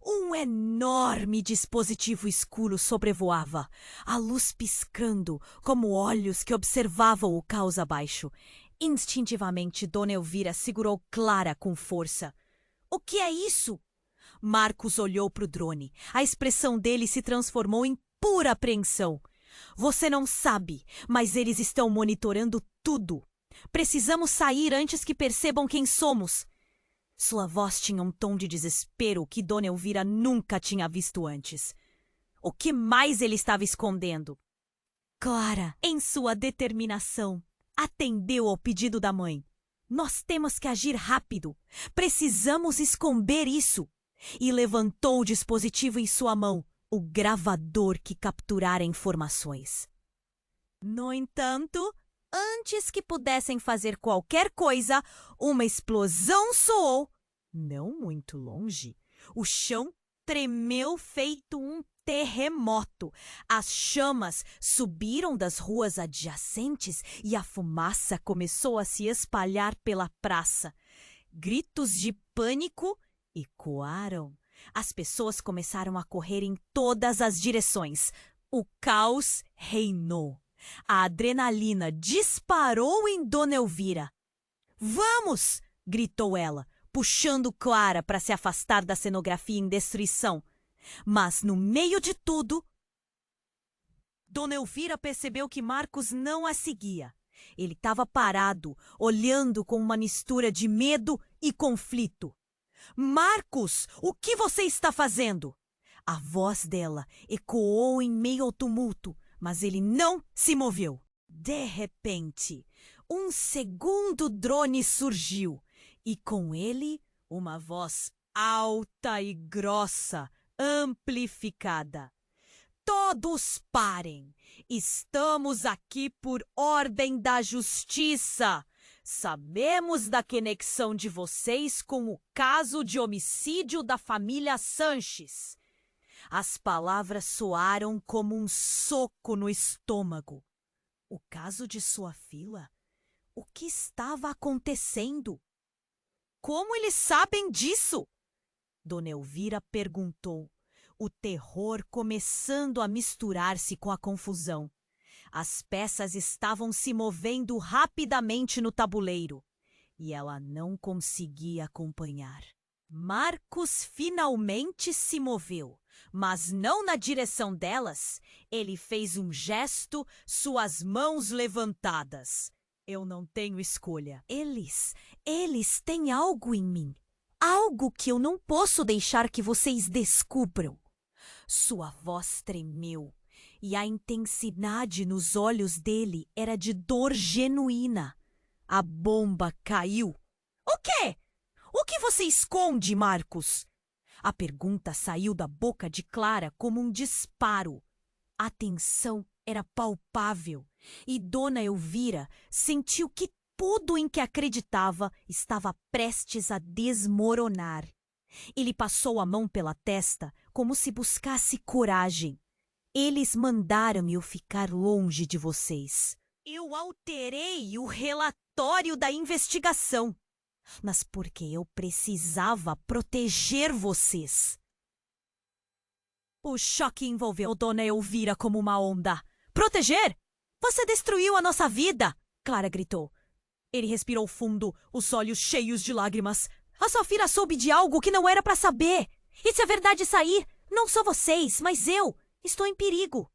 Um enorme dispositivo escuro sobrevoava, a luz piscando como olhos que observavam o caos abaixo. Instintivamente, Dona Elvira segurou Clara com força. O que é isso? Marcos olhou para o drone. A expressão dele se transformou em pura apreensão. Você não sabe, mas eles estão monitorando tudo. Precisamos sair antes que percebam quem somos. Sua voz tinha um tom de desespero que Dona Elvira nunca tinha visto antes. O que mais ele estava escondendo? Clara, em sua determinação, atendeu ao pedido da mãe. Nós temos que agir rápido. Precisamos esconder isso. E levantou o dispositivo em sua mão, o gravador que capturara informações. No entanto, antes que pudessem fazer qualquer coisa, uma explosão soou. Não muito longe. O chão tremeu feito um terremoto. As chamas subiram das ruas adjacentes e a fumaça começou a se espalhar pela praça. Gritos de pânico ecoaram. As pessoas começaram a correr em todas as direções. O caos reinou. A adrenalina disparou em Dona Elvira. Vamos! Gritou ela, puxando Clara para se afastar da cenografia em destruição. Mas, no meio de tudo, Dona Elvira percebeu que Marcos não a seguia. Ele estava parado, olhando com uma mistura de medo e conflito. Marcos, o que você está fazendo? A voz dela ecoou em meio ao tumulto, mas ele não se moveu. De repente, um segundo drone surgiu e com ele uma voz alta e grossa, amplificada. Todos parem! Estamos aqui por ordem da justiça! Sabemos da conexão de vocês com o caso de homicídio da família Sanches. As palavras soaram como um soco no estômago. O caso de sua filha? O que estava acontecendo? Como eles sabem disso? Dona Elvira perguntou, o terror começando a misturar-se com a confusão. As peças estavam se movendo rapidamente no tabuleiro e ela não conseguia acompanhar. Marcos finalmente se moveu, mas não na direção delas. Ele fez um gesto, suas mãos levantadas. Eu não tenho escolha. Eles têm algo em mim. Algo que eu não posso deixar que vocês descubram. Sua voz tremeu e a intensidade nos olhos dele era de dor genuína. A bomba caiu. O quê? O que você esconde, Marcos? A pergunta saiu da boca de Clara como um disparo. A tensão era palpável e Dona Elvira sentiu que tudo em que acreditava estava prestes a desmoronar. Ele passou a mão pela testa como se buscasse coragem. Eles mandaram-me eu ficar longe de vocês. Eu alterei o relatório da investigação, mas porque eu precisava proteger vocês. O choque envolveu Dona Elvira como uma onda. Proteger? Você destruiu a nossa vida! Clara gritou. Ele respirou fundo, os olhos cheios de lágrimas. A sua filha soube de algo que não era para saber. E se a verdade sair, não só vocês, mas eu estou em perigo.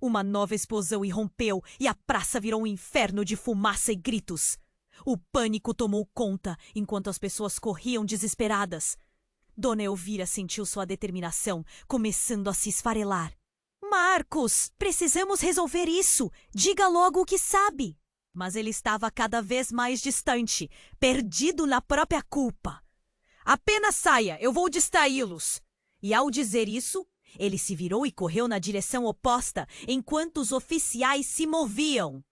Uma nova explosão irrompeu e a praça virou um inferno de fumaça e gritos. O pânico tomou conta enquanto as pessoas corriam desesperadas. Dona Elvira sentiu sua determinação começando a se esfarelar. Marcos, precisamos resolver isso. Diga logo o que sabe. Mas ele estava cada vez mais distante, perdido na própria culpa. Apenas saia, eu vou distraí-los. E ao dizer isso, ele se virou e correu na direção oposta, enquanto os oficiais se moviam.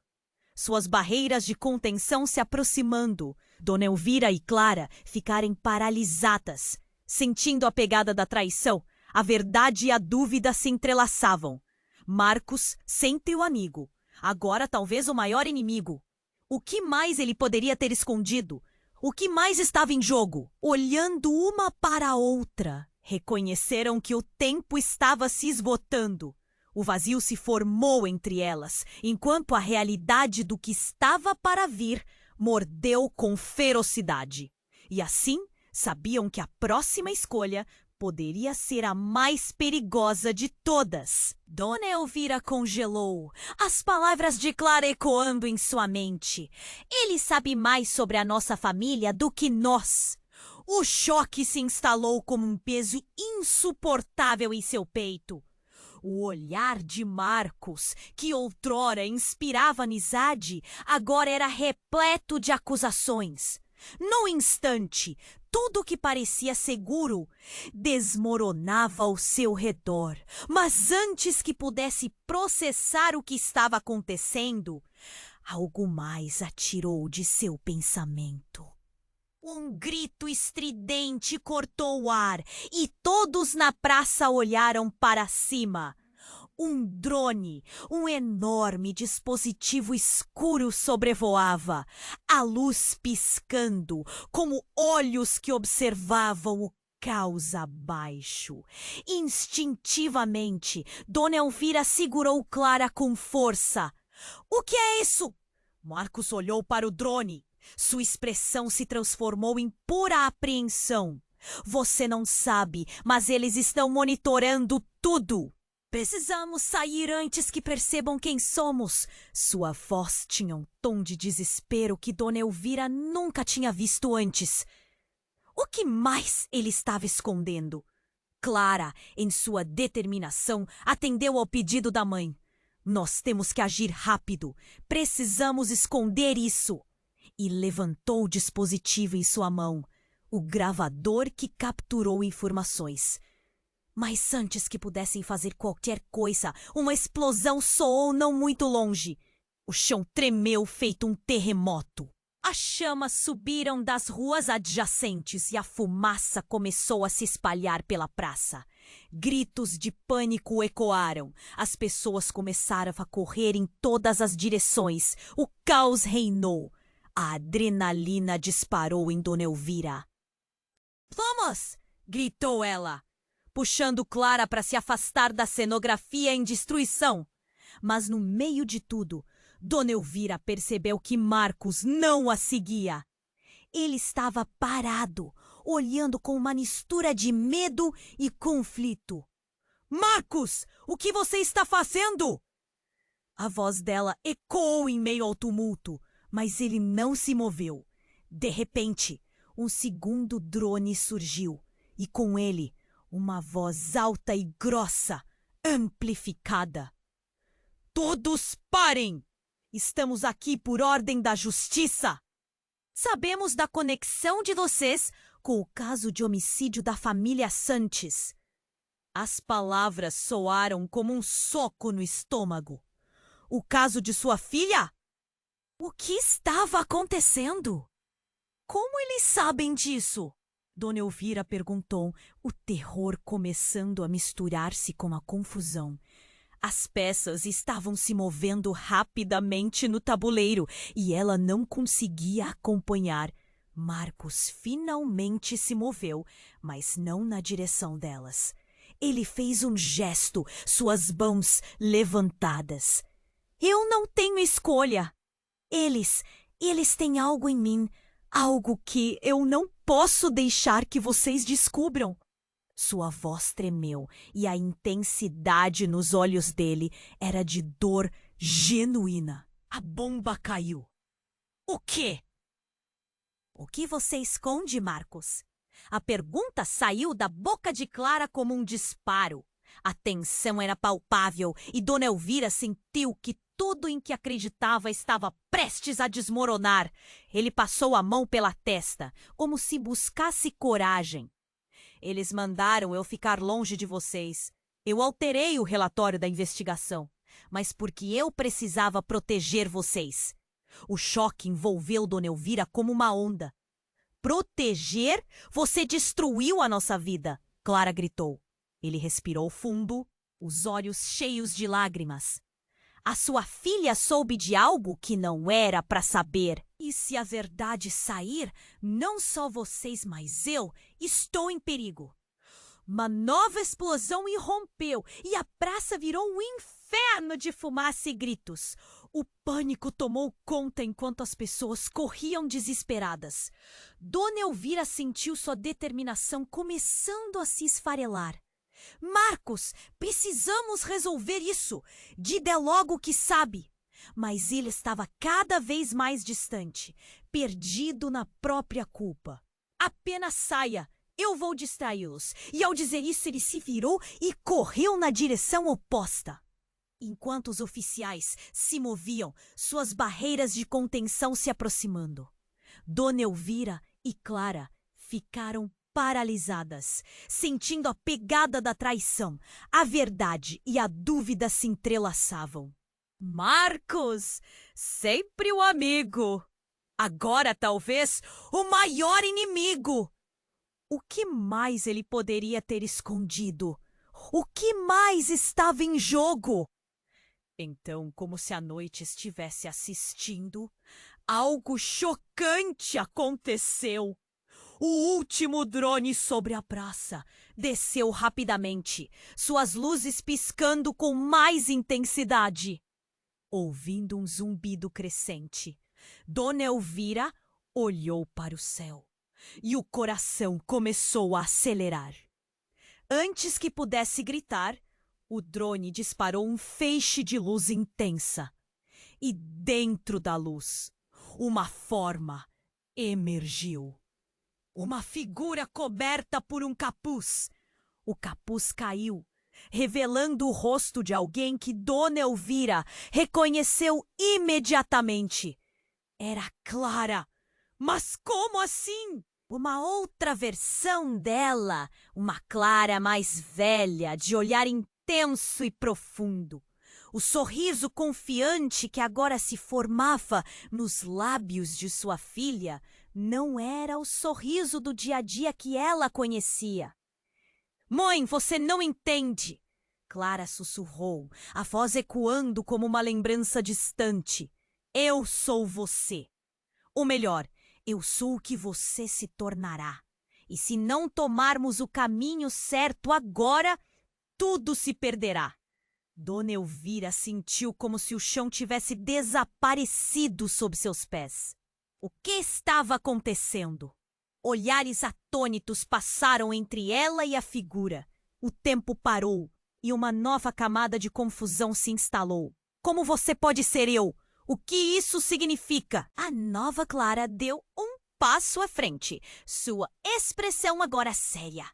Suas barreiras de contenção se aproximando. Dona Elvira e Clara ficaram paralisadas, sentindo a pegada da traição. A verdade e a dúvida se entrelaçavam. Marcos, sempre o amigo, agora talvez o maior inimigo. O que mais ele poderia ter escondido? O que mais estava em jogo? Olhando uma para a outra, reconheceram que o tempo estava se esgotando. O vazio se formou entre elas, enquanto a realidade do que estava para vir mordeu com ferocidade. E assim, sabiam que a próxima escolha poderia ser a mais perigosa de todas. Dona Elvira congelou, as palavras de Clara ecoando em sua mente. Ele sabe mais sobre a nossa família do que nós. O choque se instalou como um peso insuportável em seu peito. O olhar de Marcos, que outrora inspirava amizade, agora era repleto de acusações. Num instante, tudo o que parecia seguro desmoronava ao seu redor. Mas antes que pudesse processar o que estava acontecendo, algo mais atirou de seu pensamento. Um grito estridente cortou o ar e todos na praça olharam para cima. Um drone, um enorme dispositivo escuro sobrevoava, a luz piscando, como olhos que observavam o caos abaixo. Instintivamente, Dona Elvira segurou Clara com força. — O que é isso? Marcos olhou para o drone. Sua expressão se transformou em pura apreensão. — Você não sabe, mas eles estão monitorando tudo. Precisamos sair antes que percebam quem somos. Sua voz tinha um tom de desespero que Dona Elvira nunca tinha visto antes. O que mais ele estava escondendo? Clara, em sua determinação, atendeu ao pedido da mãe. Nós temos que agir rápido. Precisamos esconder isso. E levantou o dispositivo em sua mão. o gravador que capturou informações. Mas antes que pudessem fazer qualquer coisa, uma explosão soou não muito longe. O chão tremeu feito um terremoto. As chamas subiram das ruas adjacentes e a fumaça começou a se espalhar pela praça. Gritos de pânico ecoaram. As pessoas começaram a correr em todas as direções. O caos reinou. A adrenalina disparou em Dona Elvira. "Vamos!" gritou ela, puxando Clara para se afastar da cenografia em destruição. Mas no meio de tudo, Dona Elvira percebeu que Marcos não a seguia. Ele estava parado, olhando com uma mistura de medo e conflito. "Marcos, o que você está fazendo?" A voz dela ecoou em meio ao tumulto, mas ele não se moveu. De repente, um segundo drone surgiu, e com ele, uma voz alta e grossa, amplificada. "Todos parem! Estamos aqui por ordem da justiça! Sabemos da conexão de vocês com o caso de homicídio da família Santos." As palavras soaram como um soco no estômago. "O caso de sua filha?" O que estava acontecendo? Como eles sabem disso? Dona Elvira perguntou, o terror começando a misturar-se com a confusão. As peças estavam se movendo rapidamente no tabuleiro e ela não conseguia acompanhar. Marcos finalmente se moveu, mas não na direção delas. Ele fez um gesto, suas mãos levantadas. "Eu não tenho escolha. Eles têm algo em mim, algo que eu não posso deixar que vocês descubram." Sua voz tremeu e a intensidade nos olhos dele era de dor genuína. A bomba caiu. "O quê?" "O que você esconde, Marcos?" A pergunta saiu da boca de Clara como um disparo. A tensão era palpável e Dona Elvira sentiu que tudo em que acreditava estava prestes a desmoronar. Ele passou a mão pela testa, como se buscasse coragem. "Eles mandaram eu ficar longe de vocês. Eu alterei o relatório da investigação, mas porque eu precisava proteger vocês." O choque envolveu Dona Elvira como uma onda. "Proteger? Você destruiu a nossa vida!" Clara gritou. Ele respirou fundo, os olhos cheios de lágrimas. "A sua filha soube de algo que não era para saber. E se a verdade sair, não só vocês, mas eu estou em perigo." Uma nova explosão irrompeu e a praça virou um inferno de fumaça e gritos. O pânico tomou conta enquanto as pessoas corriam desesperadas. Dona Elvira sentiu sua determinação começando a se esfarelar. "Marcos, precisamos resolver isso. Diga logo o que sabe." Mas ele estava cada vez mais distante, perdido na própria culpa. "Apenas saia. Eu vou distraí-los." E ao dizer isso, ele se virou e correu na direção oposta. Enquanto os oficiais se moviam, suas barreiras de contenção se aproximando. Dona Elvira e Clara ficaram paralisadas, sentindo a pegada da traição. A verdade e a dúvida se entrelaçavam. Marcos, sempre o amigo. Agora, talvez, o maior inimigo. O que mais ele poderia ter escondido? O que mais estava em jogo? Então, como se a noite estivesse assistindo, algo chocante aconteceu. O último drone sobre a praça desceu rapidamente, suas luzes piscando com mais intensidade. Ouvindo um zumbido crescente, Dona Elvira olhou para o céu e o coração começou a acelerar. Antes que pudesse gritar, o drone disparou um feixe de luz intensa. E dentro da luz, uma forma emergiu. Uma figura coberta por um capuz. O capuz caiu, revelando o rosto de alguém que Dona Elvira reconheceu imediatamente. Era Clara. Mas como assim? Uma outra versão dela, uma Clara mais velha, de olhar intenso e profundo. O sorriso confiante que agora se formava nos lábios de sua filha não era o sorriso do dia a dia que ela conhecia. Mãe, você não entende! Clara sussurrou, a voz ecoando como uma lembrança distante. Eu sou você. Ou melhor, eu sou o que você se tornará. E se não tomarmos o caminho certo agora, tudo se perderá. Dona Elvira sentiu como se o chão tivesse desaparecido sob seus pés. O que estava acontecendo? Olhares atônitos passaram entre ela e a figura. O tempo parou e uma nova camada de confusão se instalou. Como você pode ser eu? O que isso significa? A nova Clara deu um passo à frente, sua expressão agora séria.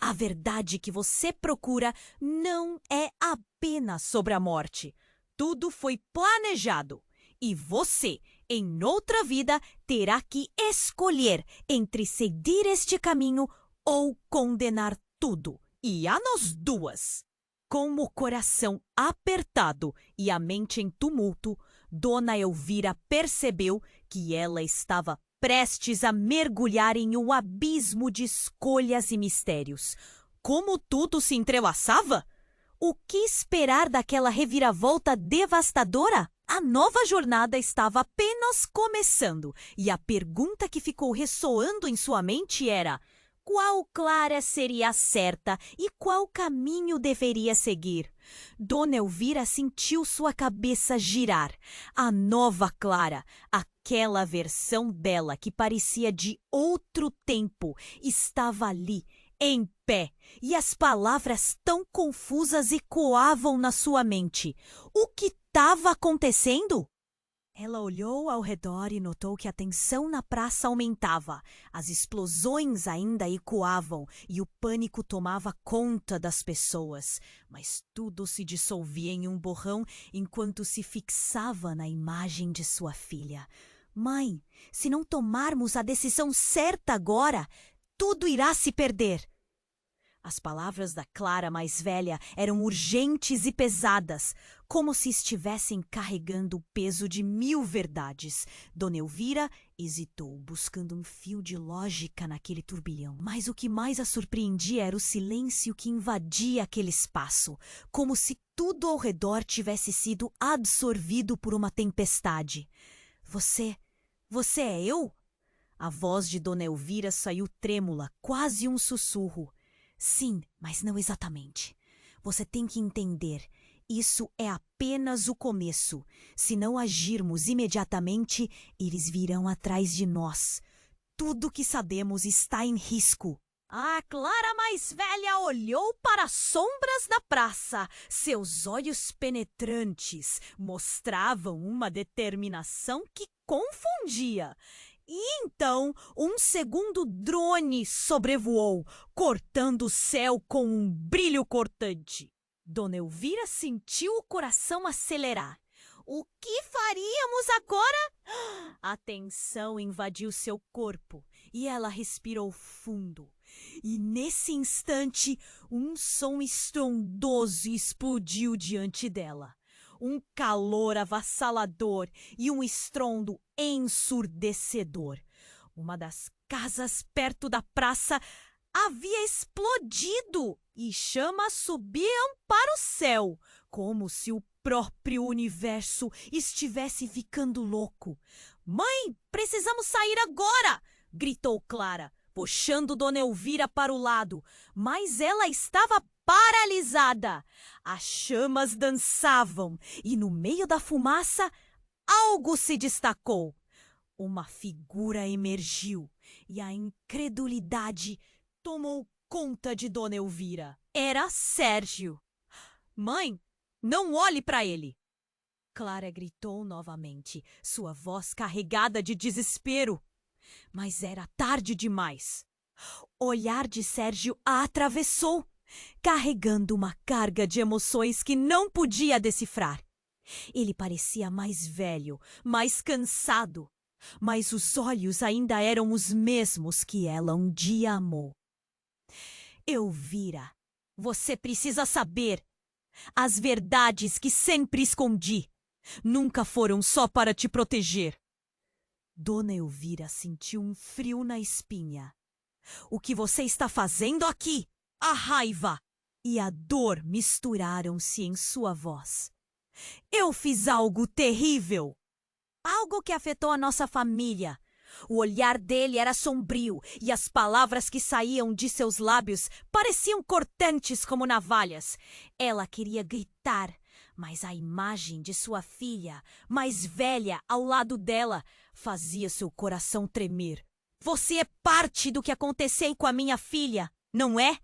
A verdade que você procura não é apenas sobre a morte. Tudo foi planejado. E você, em outra vida, terá que escolher entre seguir este caminho ou condenar tudo. E a nós duas. Com o coração apertado e a mente em tumulto, Dona Elvira percebeu que ela estava prestes a mergulhar em um abismo de escolhas e mistérios. Como tudo se entrelaçava? O que esperar daquela reviravolta devastadora? A nova jornada estava apenas começando, e a pergunta que ficou ressoando em sua mente era: qual Clara seria a certa e qual caminho deveria seguir? Dona Elvira sentiu sua cabeça girar. A nova Clara, aquela versão dela que parecia de outro tempo, estava ali, em pé, e as palavras tão confusas ecoavam na sua mente. O que estava acontecendo? Ela olhou ao redor e notou que a tensão na praça aumentava. As explosões ainda ecoavam e o pânico tomava conta das pessoas. Mas tudo se dissolvia em um borrão enquanto se fixava na imagem de sua filha. Mãe, se não tomarmos a decisão certa agora, tudo irá se perder. As palavras da Clara mais velha eram urgentes e pesadas, como se estivessem carregando o peso de 1000 verdades. Dona Elvira hesitou, buscando um fio de lógica naquele turbilhão. Mas o que mais a surpreendia era o silêncio que invadia aquele espaço, como se tudo ao redor tivesse sido absorvido por uma tempestade. Você é eu? A voz de Dona Elvira saiu trêmula, quase um sussurro. Sim, mas não exatamente. Você tem que entender, isso é apenas o começo. Se não agirmos imediatamente, eles virão atrás de nós. Tudo que sabemos está em risco. A Clara mais velha olhou para as sombras da praça. Seus olhos penetrantes mostravam uma determinação que confundia. E então, um segundo drone sobrevoou, cortando o céu com um brilho cortante. Dona Elvira sentiu o coração acelerar. O que faríamos agora? A tensão invadiu seu corpo e ela respirou fundo. E nesse instante, um som estrondoso explodiu diante dela. Um calor avassalador e um estrondo ensurdecedor. Uma das casas perto da praça havia explodido e chamas subiam para o céu, como se o próprio universo estivesse ficando louco. Mãe, precisamos sair agora! Gritou Clara, puxando Dona Elvira para o lado, mas ela estava paralisada. As chamas dançavam e no meio da fumaça algo se destacou. Uma figura emergiu e a incredulidade tomou conta de Dona Elvira. Era Sérgio. Mãe, não olhe para ele! Clara gritou novamente, sua voz carregada de desespero. Mas era tarde demais. O olhar de Sérgio a atravessou, carregando uma carga de emoções que não podia decifrar. Ele parecia mais velho, mais cansado. mas os olhos ainda eram os mesmos que ela um dia amou. Elvira, você precisa saber. As verdades que sempre escondi nunca foram só para te proteger. Dona Elvira sentiu um frio na espinha. O que você está fazendo aqui? A raiva e a dor misturaram-se em sua voz. Eu fiz algo terrível. Algo que afetou a nossa família. O olhar dele era sombrio e as palavras que saíam de seus lábios pareciam cortantes como navalhas. Ela queria gritar, mas a imagem de sua filha, mais velha, ao lado dela, fazia seu coração tremer. Você é parte do que aconteceu com a minha filha, não é?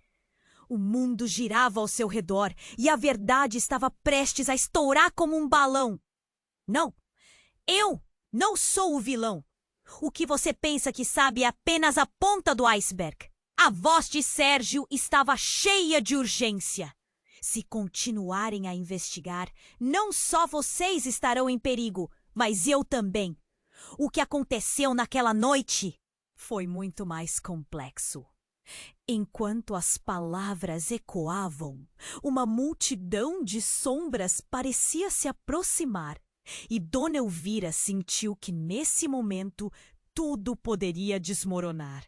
O mundo girava ao seu redor e a verdade estava prestes a estourar como um balão. Não, eu não sou o vilão. O que você pensa que sabe é apenas a ponta do iceberg. A voz de Sérgio estava cheia de urgência. Se continuarem a investigar, não só vocês estarão em perigo, mas eu também. O que aconteceu naquela noite foi muito mais complexo. Enquanto as palavras ecoavam, uma multidão de sombras parecia se aproximar. E Dona Elvira sentiu que, nesse momento, tudo poderia desmoronar.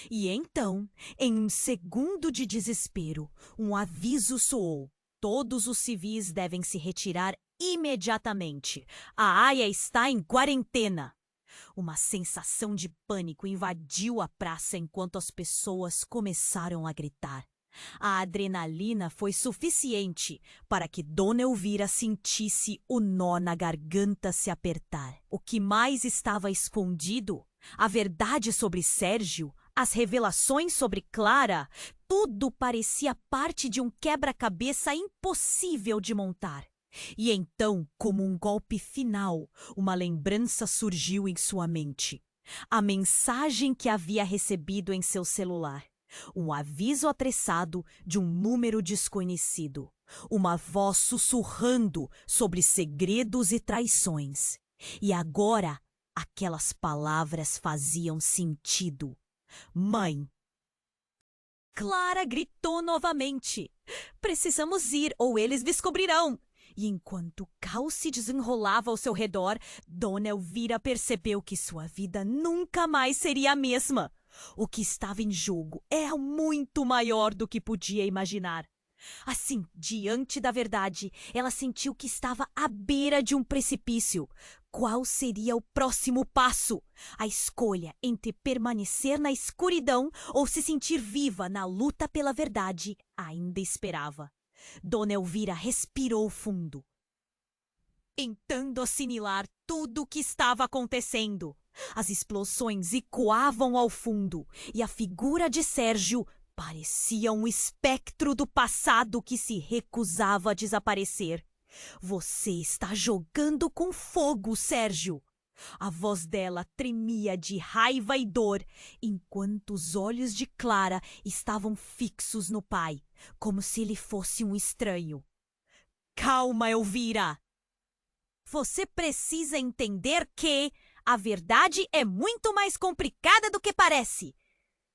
E então, em um segundo de desespero, um aviso soou. Todos os civis devem se retirar imediatamente. A área está em quarentena. Uma sensação de pânico invadiu a praça enquanto as pessoas começaram a gritar. A adrenalina foi suficiente para que Dona Elvira sentisse o nó na garganta se apertar. O que mais estava escondido? A verdade sobre Sérgio? As revelações sobre Clara? Tudo parecia parte de um quebra-cabeça impossível de montar. E então, como um golpe final, uma lembrança surgiu em sua mente. A mensagem que havia recebido em seu celular. Um aviso apressado de um número desconhecido. Uma voz sussurrando sobre segredos e traições. E agora, aquelas palavras faziam sentido. Mãe! Clara gritou novamente. Precisamos ir ou eles descobrirão. E enquanto o caos se desenrolava ao seu redor, Dona Elvira percebeu que sua vida nunca mais seria a mesma. O que estava em jogo era muito maior do que podia imaginar. Assim, diante da verdade, ela sentiu que estava à beira de um precipício. Qual seria o próximo passo? A escolha entre permanecer na escuridão ou se sentir viva na luta pela verdade ainda esperava. Dona Elvira respirou fundo, tentando assimilar tudo o que estava acontecendo. As explosões ecoavam ao fundo e a figura de Sérgio parecia um espectro do passado que se recusava a desaparecer. Você está jogando com fogo, Sérgio! A voz dela tremia de raiva e dor, enquanto os olhos de Clara estavam fixos no pai, como se ele fosse um estranho. Calma, Elvira! Você precisa entender que a verdade é muito mais complicada do que parece.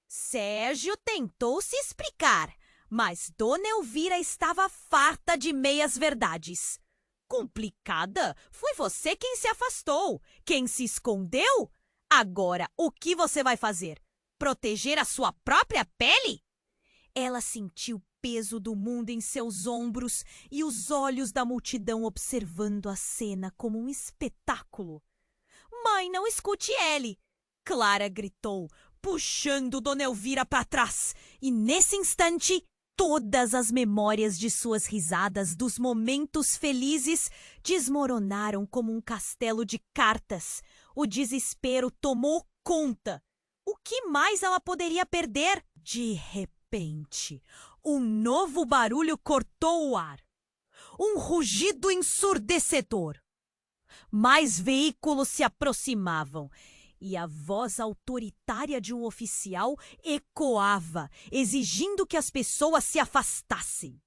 Sérgio tentou se explicar, mas Dona Elvira estava farta de meias-verdades. Complicada? Foi você quem se afastou, quem se escondeu? Agora, o que você vai fazer? Proteger a sua própria pele? Ela sentiu o peso do mundo em seus ombros e os olhos da multidão observando a cena como um espetáculo. Mãe, não escute ele! Clara gritou, puxando Dona Elvira para trás. E nesse instante, todas as memórias de suas risadas dos momentos felizes desmoronaram como um castelo de cartas. O desespero tomou conta. O que mais ela poderia perder? De repente, um novo barulho cortou o ar. Um rugido ensurdecedor. Mais veículos se aproximavam e a voz autoritária de um oficial ecoava, exigindo que as pessoas se afastassem.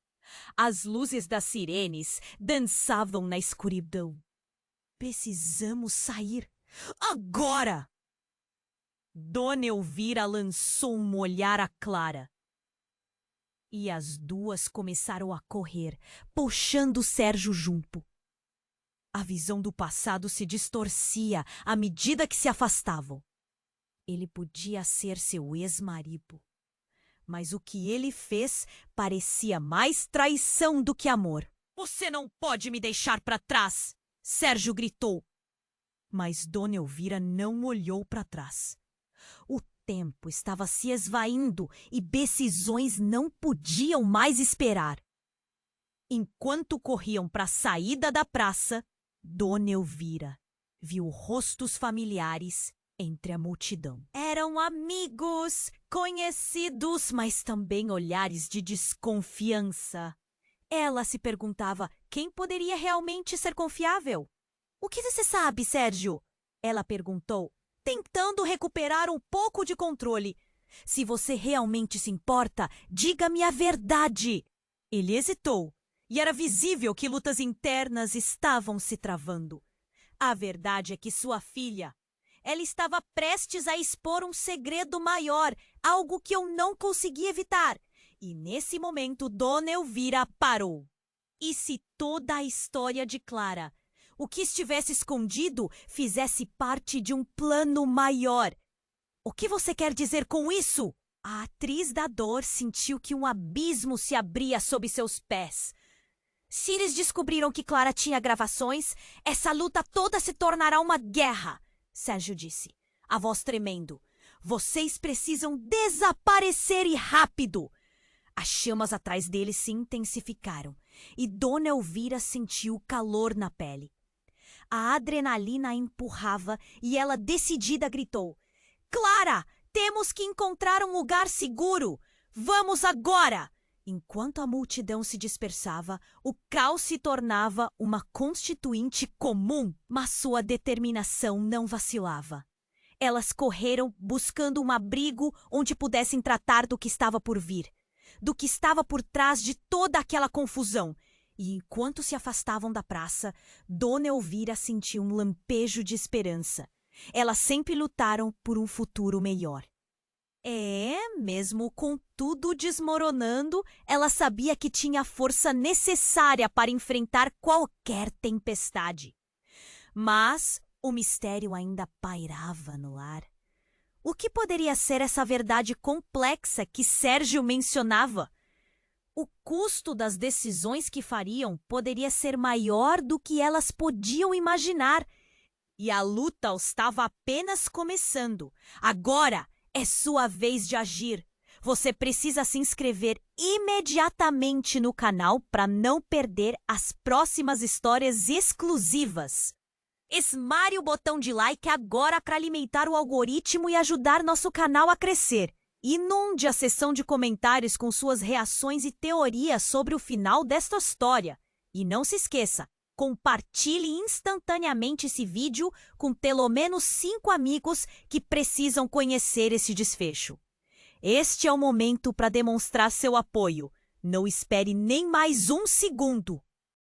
As luzes das sirenes dançavam na escuridão. Precisamos sair, Agora! Dona Elvira lançou um olhar a Clara. E as duas começaram a correr, puxando Sérgio junto. A visão do passado se distorcia à medida que se afastavam. Ele podia ser seu ex-marido, mas o que ele fez parecia mais traição do que amor. Você não pode me deixar para trás! Sérgio gritou. Mas Dona Elvira não olhou para trás. O tempo estava se esvaindo e decisões não podiam mais esperar. Enquanto corriam para a saída da praça, Dona Elvira viu rostos familiares entre a multidão. Eram amigos, conhecidos, mas também olhares de desconfiança. Ela se perguntava quem poderia realmente ser confiável. O que você sabe, Sérgio? Ela perguntou, tentando recuperar um pouco de controle. Se você realmente se importa, diga-me a verdade. Ele hesitou, e era visível que lutas internas estavam se travando. A verdade é que sua filha, ela estava prestes a expor um segredo maior, algo que eu não consegui evitar. E nesse momento, Dona Elvira parou. E se toda a história de Clara, o que estivesse escondido, fizesse parte de um plano maior? O que você quer dizer com isso? A atriz da dor sentiu que um abismo se abria sob seus pés. Se eles descobriram que Clara tinha gravações, essa luta toda se tornará uma guerra, Sérgio disse, a voz tremendo. Vocês precisam desaparecer e rápido. As chamas atrás dele se intensificaram e Dona Elvira sentiu calor na pele. A adrenalina a empurrava e ela, decidida, gritou: Clara, temos que encontrar um lugar seguro! Vamos agora! Enquanto a multidão se dispersava, o caos se tornava uma constituinte comum, mas sua determinação não vacilava. Elas correram buscando um abrigo onde pudessem tratar do que estava por vir, do que estava por trás de toda aquela confusão. E enquanto se afastavam da praça, Dona Elvira sentiu um lampejo de esperança. Elas sempre lutaram por um futuro melhor. Mesmo com tudo desmoronando, ela sabia que tinha a força necessária para enfrentar qualquer tempestade. Mas o mistério ainda pairava no ar. O que poderia ser essa verdade complexa que Sérgio mencionava? O custo das decisões que fariam poderia ser maior do que elas podiam imaginar. E a luta estava apenas começando. Agora é sua vez de agir. Você precisa se inscrever imediatamente no canal para não perder as próximas histórias exclusivas. Esmare o botão de like agora para alimentar o algoritmo e ajudar nosso canal a crescer. Inunde a seção de comentários com suas reações e teorias sobre o final desta história. E não se esqueça, compartilhe instantaneamente esse vídeo com pelo menos 5 amigos que precisam conhecer esse desfecho. Este é o momento para demonstrar seu apoio. Não espere nem mais um segundo.